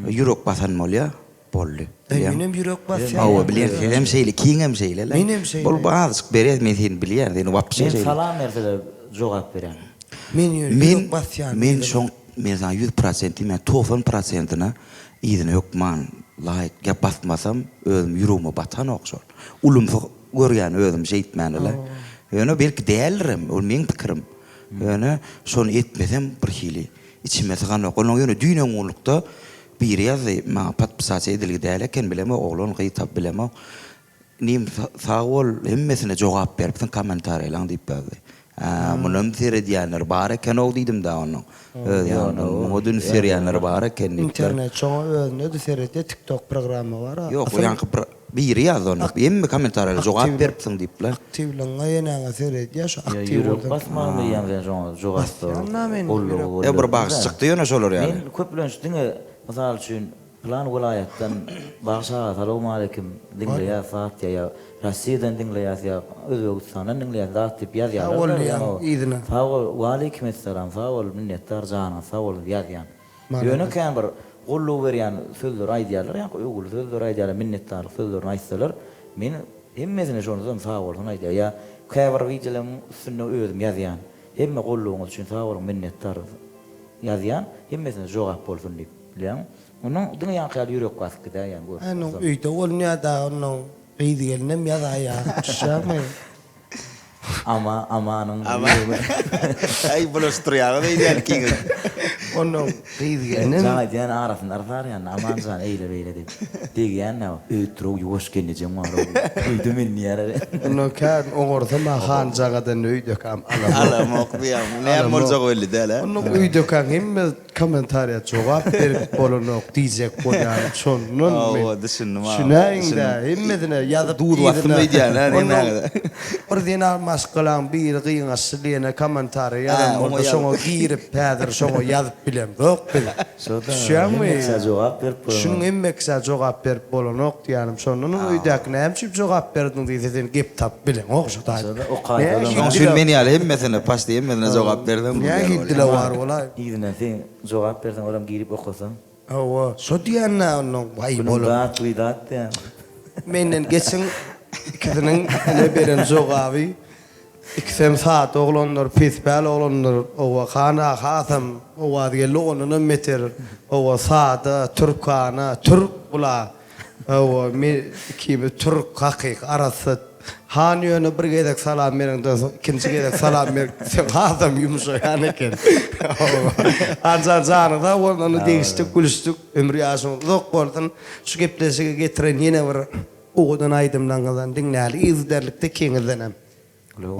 Ýürek basan bolýa, boldy. Benim ýürek basýar. Hawa bilen hem şeýle, kiň hem şeýle. Bol bagyk berer men sen bilýär, ýa-ni wapşy. Men salam berdiler, jogap beren. Men ýürek basýar. Men şoň men 100% men 90%-na ýygyna ýokman. Laýyk gap basmasam özüm ýüregime batan okşar. Ulumsy görýän özüm şeýtmänle. Ýöne belki dälirim, ol meň pikirim. Ýöne şonu etmesem bir hili içime sığan ok. Onuň ýöne düýnüň ulukda bir ýazy ma pat pysat edilgi däleken bileme oglan gyýtap bileme. Nim sağol hemmesine jogap beripsin komentarlaryň diýip berdi. Munum serediýänler bar eken o diýdim da onuň. Modun seriýänler bar eken. İnternet çoňa özüne de seredýär, TikTok programy bar. Ýok, ýa-ni bir ýaz onu. Hemme komentarlara jogap beripsin diýipler. Aktivliňe ýene seredýär, şu aktiv Ýürek boldy. basmagy diýen şoňa jogap. Bir bagyş çykdy ýöne şolar ýaly. Men köplen diňe mysal üçin plan vilayatdan başa salamu alaykum diňle ýa-saat ýa Russiýadan diňle ýa Özbegistandan diňle ýa diýip ýazýarlar. Sağol wa alaykum assalam, sağol minnetdar jana, sağol ýazýan. Ýöne kan bir gollu berýän sözler aýdýarlar, ýa ugul sözler aýdýarlar, minnetdar sözler aýtsalar, men hemmesine şonu sağol aýdýar. Ýa käbir wijelem üstüne özüm ýazýan. Hemme golluňyz üçin sağol minnetdar ýazýan, hemmesine jogap bolsun diýip bilýän. Onun dünya ýa ýürek basky da ýa gör. Ano öýde bolňa da onun beýdigelinem ýa-da şamy. Ama anın Ay bolostryýar beýdýär kiň. Onun qiydigenin Sana diyen arasın artar yani aman zan eyle beyle deyip. Degi yani ötürü yuvaş kendicem var. Uydu men niyere. onun kan oğurda ma han jagadan öydök am alam. Alam okuyam. Ne bolsa öyle de la. Onun öydök am himme komentarya cevap berip bolunok diyecek bolan şonun Oo, düşündüm abi. Şunayında himmedine yazıp Dur vaktımıydı yani, hani ne kadar. Ordina maskalan bir qıyın aslıyana komentarya Ha, yazan onu orada şoňa girip pädir şoňa yazıp bilem. Yok bil. Şuan cevap ver. Şunun emmekse cevap berip bolanok diýanym şonun öýdäk näme cevap berdin diýsen gep tap bilen okşa. O kayda Şoň şun meni ýaly hemmesine pas diýmedine jogap berdim. Ya gitdiler var ola. İdine sen cevap versen olam girip okusan. Awa, so diýänä onun vay Bunun bolan. da tuydat ya. Menden geçen ikisinin ne beren jogaby. İkisem saat oğlanlar pisbel oğlanlar o khana khatam o wadiye loğunun meter o saat Türkana Türk bula o mi kimi Türk hakik arası haniyonu bir gedek salam meren de ikinci gedek salam mer sen khatam yumuşayan eken anca canı da onu değiştik gülüştük ömrü yaşım zok boldan şu gepleşige getiren yine bir oğudan aydımlangadan dinläli izderlikte keňizdenem.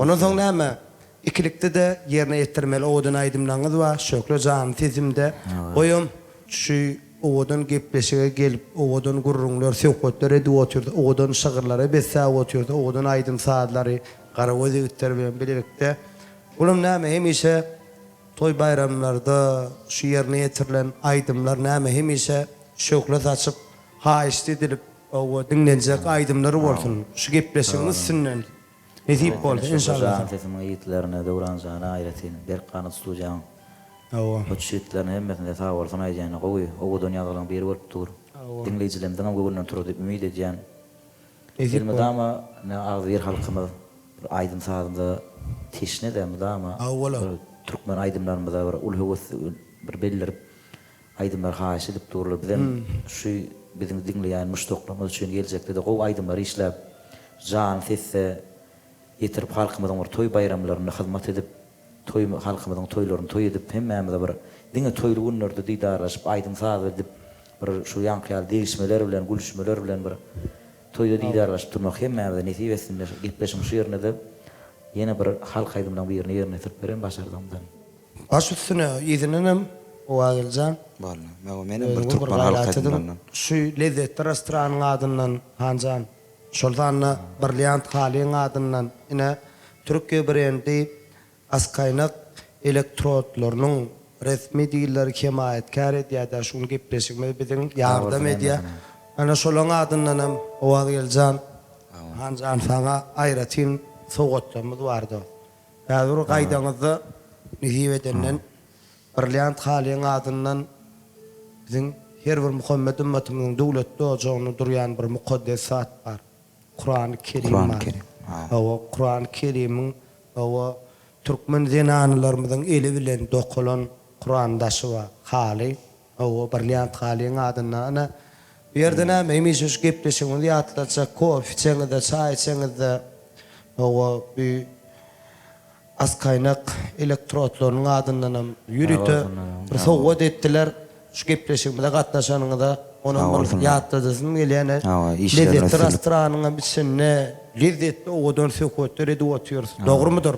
Onun soň näme? İkilikde de yerine yetirmeli oğudun aydımlanğız var. Şökle can tezimde. Oyum şu oğudun gepleşige gelip oğudun gurrunlar, söhbetler edip oturdu. Oğudun şagırları besa oturdu. Oğudun aydym saatlary gara özügitler bilen birlikde. Ulum näme hemişe toy bayramlarda şu yerine yetirilen aydımlar näme hemişe şökle saçıp haýyş edilip o dinlenecek aydımları bolsun. Şu gepleşigimiz sünnen. Netip bol inşallah. Sesim ayetlerine döwran jana ayretin bir qanat tutujan. Awa. O şeýtlerini hemmesinde sağ bolsun aýjany gowy. O dünýäden beri bolup dur. Dinleýijilerimden o göwünden turdy ümid edýän. Elmedama ne agdyr halkymyz bir aýdym saatynda teşne de medama. Türkmen aýdymlarymyzda bir ul höwes bir bellerip aýdymlar haýyş edip durlar. Bizden şu bizim dinleýän müştaklarymyz üçin geljekde de gowy aýdymlar işläp jan sesse yetirip halkymyzyň bir toy bayramlaryna hyzmat edip toy halkymyzyň toylaryny toy edip hemmämize bir diňe toyly günlerde diýdarlaşyp aýdym saat edip bir şu ýankyal değişmeler bilen gülüşmeler bilen bir toyda diýdarlaşyp durmak hemmämize nesip etsinler gepleşim şu ýerine de ýene bir halk aýdymlaryň birini ýerine türüp beren başardymdan. Baş üstüne ýedinenem o agyljan. Balla. Meni bir Türkmen halk aýdymlaryndan. Şu lezzetli restoranyň adyndan hanjan şoldanna Brilliant Haliň adyndan ine Türkiýe brendi askaynak elektrodlarynyň resmi diýilleri kemaýetkar edýär şunu gepleşigime biziň ýardam edýär. Ana şolaň adyndan o agyljan hanjan saňa aýratyn sogatlarymyz bardy. Häzir gaýdaňyzda nesip edenden Brilliant Haliň adyndan biziň her bir Muhammed ümmetimiň döwletde ojagyny durýan bir mukaddes zat bar. Kur'an-ı Kerim var. O Kur'an-ı Kerim'in o Türkmen zenanlarımızın eli bilen dokulan Kur'andaşı var. Hali. O Brilliant Haliň adına bir yerden hemişe şu gepleşigimiz ýatlaça kof içeňizde, çay içeňizde o bir askaynak elektrodlarynyň adyndan ýürüte bir sowgat etdiler. Şu gepleşigimizde gatnaşanyňyza onun ýatladysyn gelýän lezzetli restoranyň içinde lezzetli oğudan söhbetler edip oturýar. Dogrymudyr?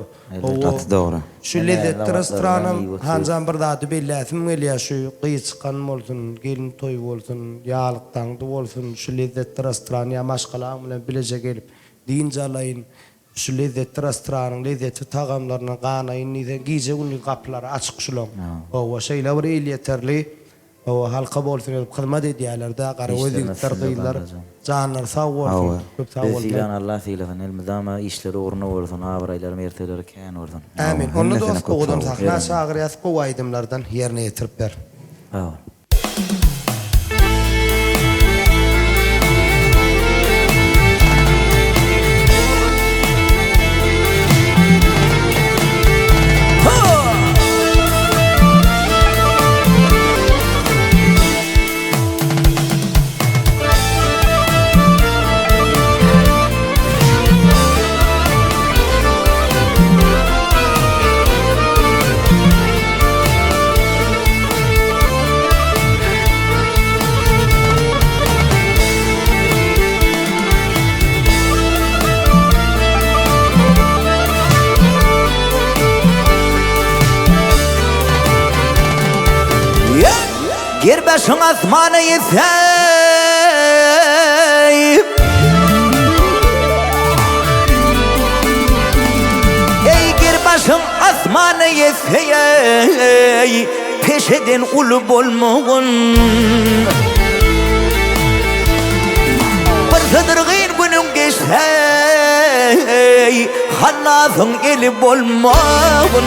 Dogry. Şu lezzetli restoranyň hanjan bir zady belläsim gelýär şu gyý çykan bolsun, gelin toy bolsun, ýalykdan bolsun, şu lezzetli restoran ýa maşgalaň bilen bileje gelip diýinje alaýyn. Şu lezzetli restoranyň lezzetli tagamlaryna ganaýyn, nize giýje günlük gapylary açyk şulaň. O şeýle bir el ýeterli. O halka bolsun edip hyzmat edýärler-de gara özüňizler gyýlar. Janlar sag bolsun. Köp sag bolsun. Silan Allah silan elmedama işleri orna bolsun, abraýlar merteleri kän bolsun. Amin. Onu da oğudum sakna şagir ýazyp bu aýdymlardan ýerine ýetirip ber. Amin. Gir başın asmanı yetsey Ey gir başın asmanı yetsey Peşeden ulu bolmağın Bir sıdırgın günün geçsey Hallasın eli bolmağın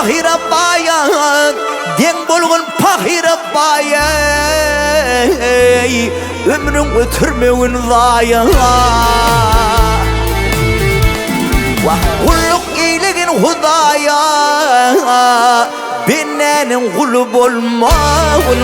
Pahira bayan, den bulgun pahira bayan Ömrün ötürmeğin zaya Vah kulluk iyiliğin hudaya Bennenin kulu bolmağın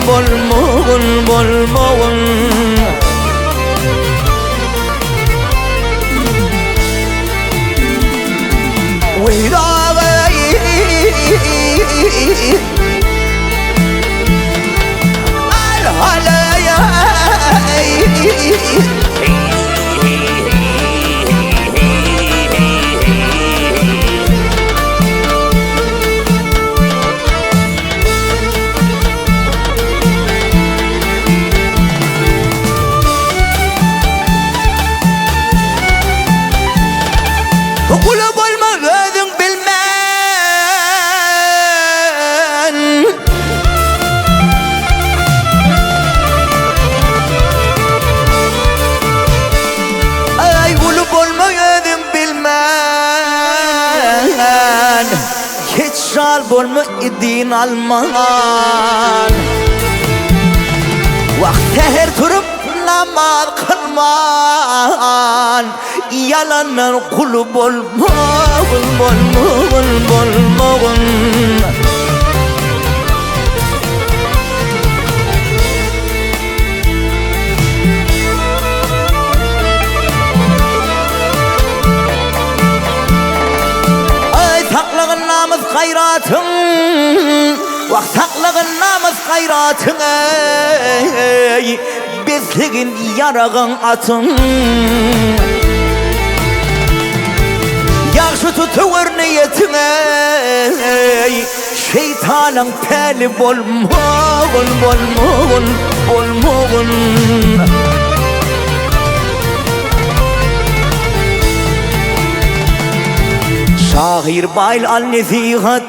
Şal bolma idin alman Vakt seher turup namaz kılman Yalanlar kulu bolmağın Namaz hayratın Vak saklığın namaz hayratın ey Besligin yarağın atın Yaxşı tutuver niyetin ey Şeytanın peli bolmağın Şahir bayl al-nesihat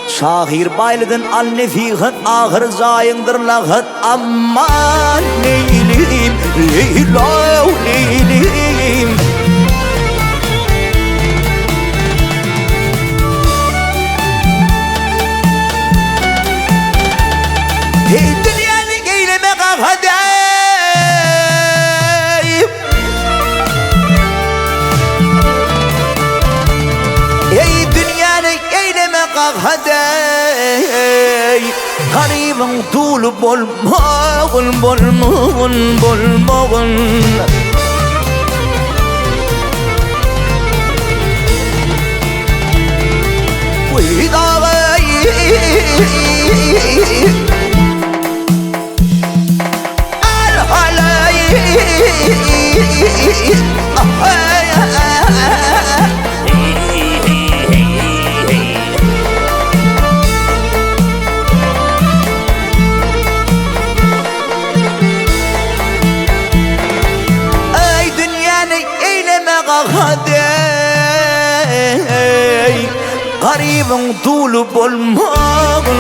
Şahir baylidin al-nesihat Ahir zayındır lahat Aman neylim Leylim Hey dünyanın eyleme kafadayım Ey dünyanın eyleme kalkadey Garibin dolu bolmağın Uydağı Al-halayı Garibin dolu bolmağın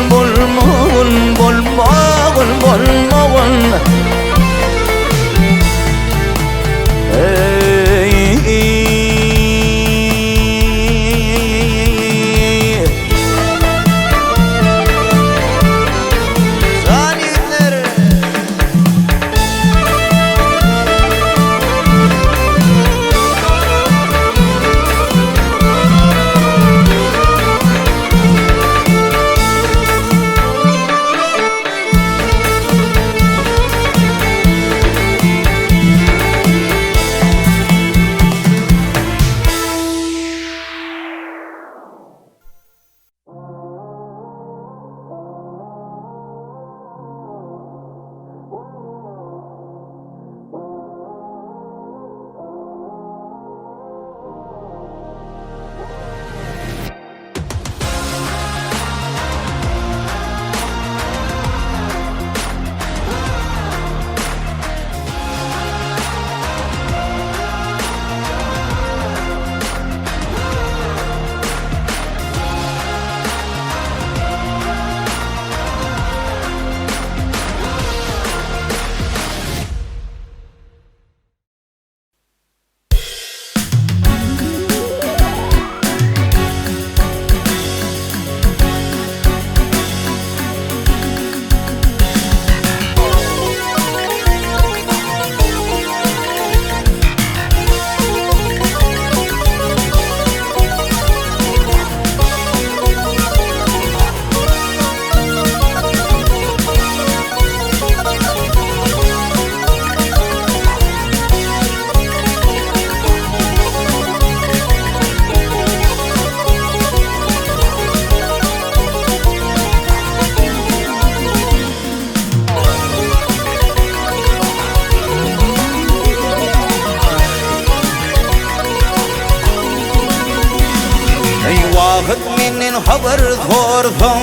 Vakit minin haber sordum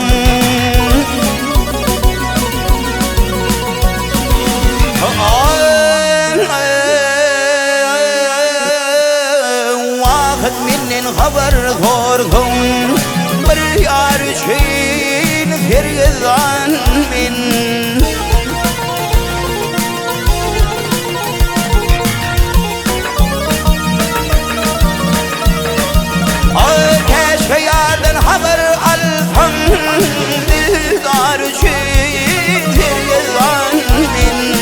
Vakit minin haber sordum Bir yar için fergizan min Keşke yardan haber alsam Dildar için fergizan min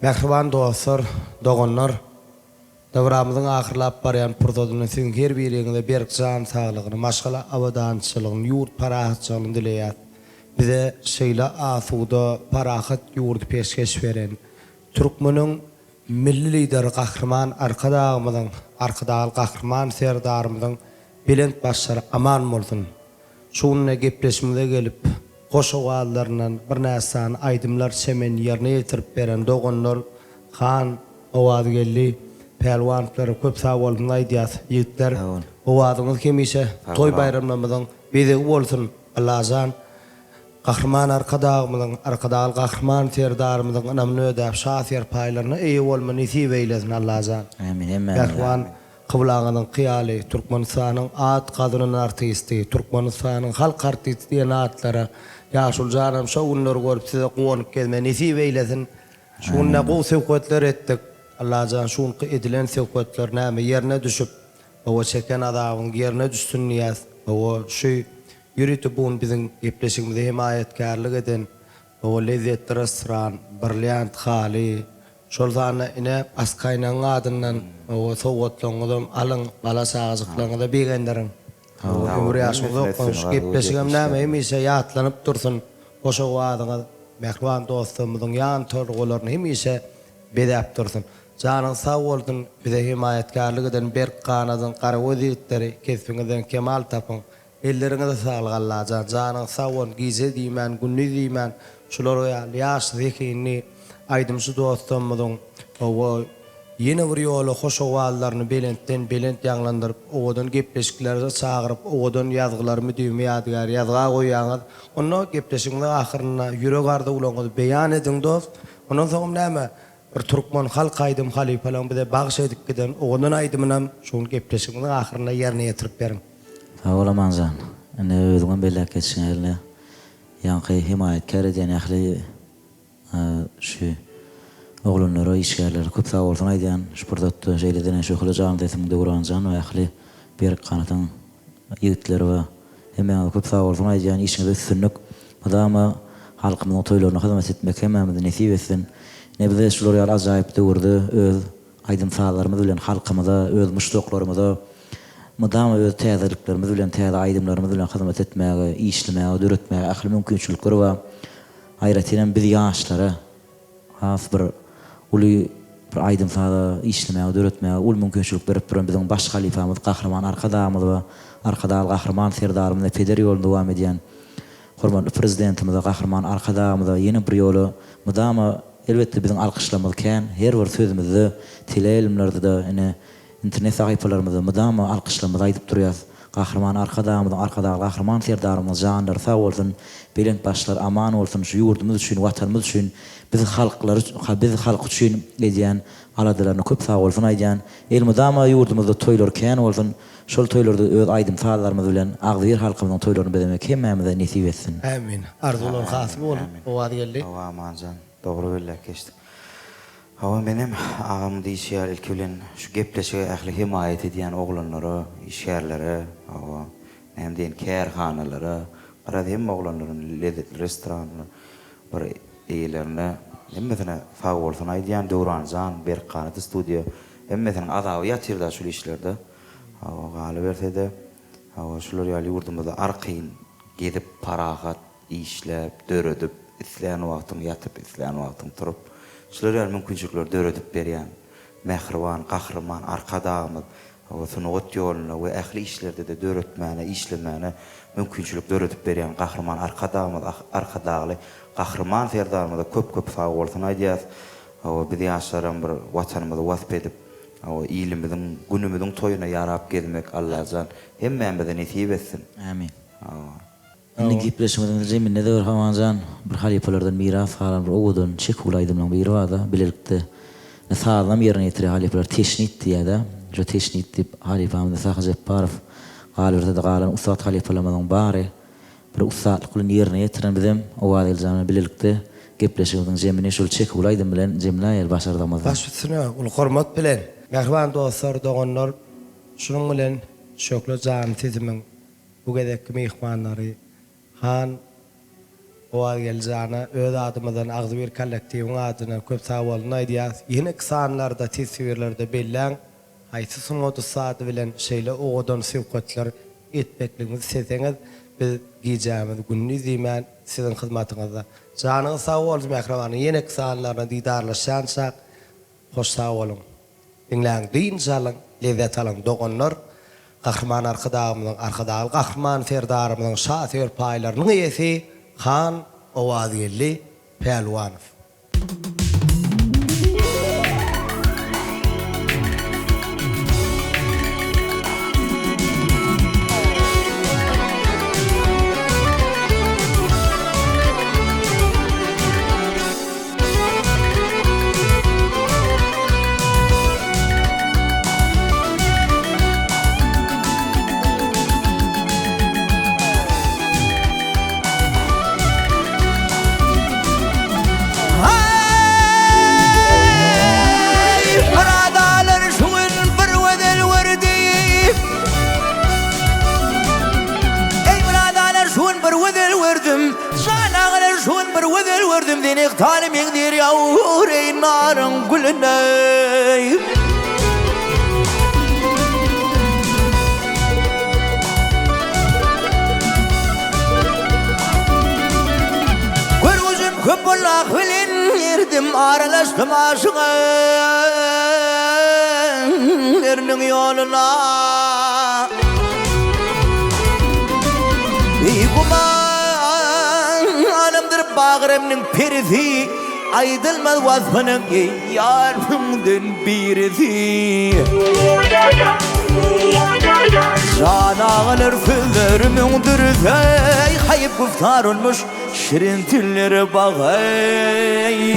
Mehriban dostlar, dogonlar, davramyzyň ahyrlap barýan purdodyny siň her biriňize berk jan saglygyny, maşgala awadançylygyny, ýurt parahatçylygyny dileýär. bize şeyle asuda parahat yurdu peşkeş veren Türkmen'in milli lideri kahraman arkadağı kahraman serdarımızın bilent başları aman bolsun. Şununla gepleşmede gelip goş oğallarından bir näsan aydımlar semen yerine yetirip beren dogonlar han oğadı geldi pelwanları köp sağ olun aydiyat yiğitler oğadınız kemişe toy bayramlarımızın bize bolsun Allah'tan kahraman arkadağı kahraman serdarımızın anamını ödep şahsiyer paylarını iyi olma nisip eylesin Allah'tan. Amin. Amin. Pehliwan Kıblağının kıyali, Türkmenistan'ın at kadının artisti, Türkmenistan'ın halk artisti diyen atlara yaşul canım şovunları görüp size kuvanup gelme nisip eylesin. Şunna bu sevketler ettik. Allah'can şun edilen sevketler näme yerine düşüp o çeken adamın yerine düşsün niyaz. O şu yürütü bun bizim ipleşimizde himayetkarlık eden o lezzetli restoran, brilliant hali, şol zana ine askaynan adından o soğutluğundan alın bala sağızıklığında bilgenlerin. O ömrüyaşımızda okumuş gepleşigem näme hemişe yatlanıp dursun. Oşa adına mehriban dostumuzun yan torgularını hemişe bedep dursun. Canın sağ oldun bize himayetkarlık eden Berk Kanad'ın qarı vaziyetleri kesbinizden kemal tapın. Ellerinize sağlık Allah'a canın sağ olun gize diýmän günni diýmän şulara ýaş zekini aydımsı dostumuzun o yeni bir yolu hoş oğallarını belent yanlandırıp oğudan gepleşiklerine çağırıp oğudan yazgılarımı düğme yadigar yazga koyağız. Onu gepleşiklerin ahırına yürek ardı ulanı beyan edin dost. Ondan sonra näme bir Türkmen halk aydım halifalan bize bağış edip giden oğudan aydımınam şun gepleşiklerin ahırına yerine yetirip berin. Sağ ol Amanzan. Ene özgün bellek etsin eline. Yankı himayetkar eden ahli şu oğlunlara işgärleri köp sağ olsun aýdýan şurdatda jeýleden şohly jan desim döwranjan we ahli bir kanatın ýigitleri we hemen köp sağ olsun aýdýan işinize sünnük. Madama halkymyň toýlaryna hyzmat etmek hemmämize nesip etsin. Ne bize şular ýaly ajaýyp döwürde öz aýdym sağlarymyz bilen halkymyza öz muşduklarymyza madama öz täzeliklerimiz bilen täze aýdymlarymyz bilen hyzmat etmäge, işlemäge, döretmäge ahli mümkinçilikleri we haýratyna biz ýaşlara has bir uly bir aydym sada işlemäge, döretmäge ul mümkinçilik berip duran biziň baş halifamyz, kahraman arkadamyz we arkadaly kahraman serdarymyz peder ýolunda dowam edýän hormatly prezidentimiz, kahraman arkadamyz ýene bir ýoly madama elbetde biziň alkyşlamyz kän her bir sözümizde teleýelimlerde de ene internet sahypalarymyzda madama alkyşlamyz aýdyp durýar. Kahraman arkadaly kahraman serdarymyz janlar sağ bolsun, belent başlar aman bolsun şu ýurdumyz üçin, watanymyz üçin, biz halk üçin edýän aladalarny köp sağ bolsun aýdýan. El madama ýurdumyzda toýlar kän bolsun, şol toýlarda öz aýdym sağlarymyz bilen agdyr halkymyzyň toýlaryny bedemek hemmämize nesip etsin. Amin. Arzular hasy bolun. O wagt geldi. Awa amanjan, dogry bellek geçdi. Awa benim agam diýýär ilki bilen şu gepleşige ähli himayet edýän oglanlara, işgärlere, awa hem diýen kärhanalara, arada hem oglanlaryň lezzetli restoranlar, bir eýlerine hemmesine sağ bolsun aýdýan döwranjan Berk Kanat studio hemmesine adawy ýatyrda şu işlerde. Awa galy bersede, awa şular ýaly ýurdumyzda arkyn gedip parahat işläp, döredip, isleýän wagtyň ýatyp, isleýän wagtyň turup şular ýaly mümkinçilikler döredip berýän mehriban, kahraman arkadamyz o sunugat ýoluna we ähli işlerde de döretmäne, işlemäne mümkinçilik döredip berýän kahraman arkadaly kahraman serdarymyza köp sağ bolsun aýdýas. O biz ýaşaran bir watanymyzy wasp edip o ýylymyzyň günümüziň toýuna ýarap gelmek Allah'tan hemmämize nesip etsin. Amin. Indi gepleşmeden zeminne de Amanzan bir halifalardan miras halan bir oğudan çekul aydymlaryň biri wada bilelikde sağlam ýerine ýetirýär halifalar teşnit diýär. Jo teşnit dip halifamyz Saha Jepparow galyrda da galan usat halifalarymyzyň bary bir usatlyk bilen ýerine ýetiren bizim o wagtda bilelikde gepleşmeden zemine şol çekul aydym bilen jemläýär başardymyz. Başysyna ul hormat bilen mehriban dostlar dogonlar şunun bilen şokla jan tizimiň bu gedek mehmanlary han o gelýäne öz adymyzdan agdy bir kollektiwiň adyna köp sağ bolun aýdýar. Ýene kısanlarda, tesbirlerde belläň haýsy sunudy saat bilen şeýle oğudan sewkatlar etmekligiňizi sezeňiz biz giyeceğimiz gününü diýmän sizin hyzmatyňyzda. Janyňyz sag bolsun Mehriban. Ýene kısalarına didarlaşansak hoş sag bolun. Dinläň diýin salyň, lezzet alyň doganlar. Gahrman arkadağımyň arkadagy gahrman serdarymyň şahyr paýlarynyň ýesi Han Owadygelli Pehlwanow. Verdim dini talim yendir yavur ey narın gülüne. Görgüzüm köp bollak bilen yerdim aralaştım aşığa erinin yoluna. Ey kuman bağrımның perisi aydılmaz vasfının yarımdın birisi. Canağılır sözlerimin dürüsü hayıp kuftar olmuş şirin tillere bağay.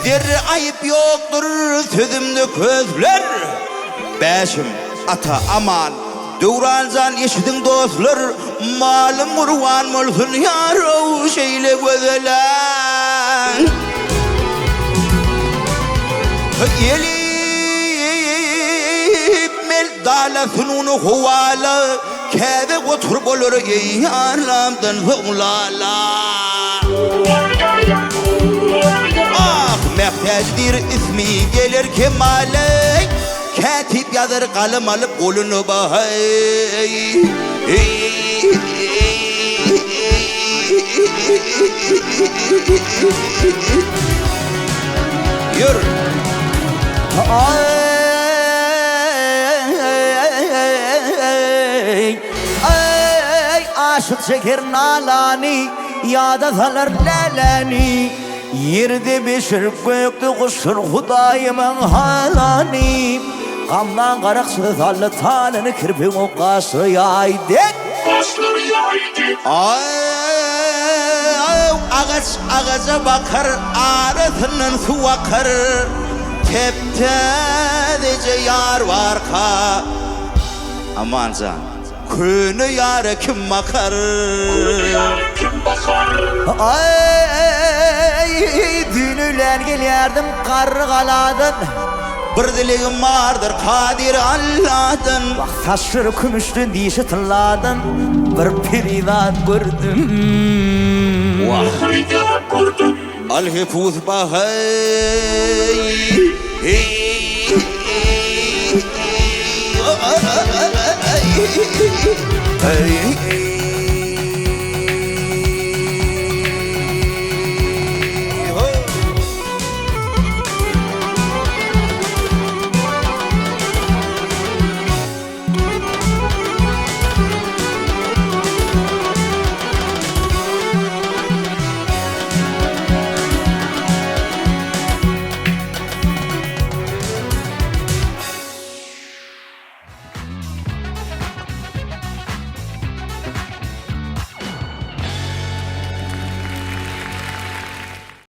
Zerre ayıp yoktur sözümde közler. Beşim ata aman Döwranjan eşidin dostlar. Malım urwan molsun yaro şeyle gözelen. Elip mel dala sununu huvala kebe otur bolur yarlamdan soğlala. Mehtecdir ismi gelir kemale katip yazar kalem alıp kolunu bahay. Yürü. Ay aşık şeker nalani yada salar lalani. Yerde beşir gökte kuşur Hudayımın halani. Kamdan qaraqsız halı talını kirpin o qaşı yaydek. Ay ağaca bakar arasından su akar. Teptedece yar var ka. Aman can köyünü yarı kim bakar? Ay dünüler gelirdim karı kaladın. Bir dileğim vardır kadir Allah'ın. Bak taşır kümüştün dişi tılladın. Bir peridan gördüm. Peridan gördüm. Al-hifuz bahay. Hey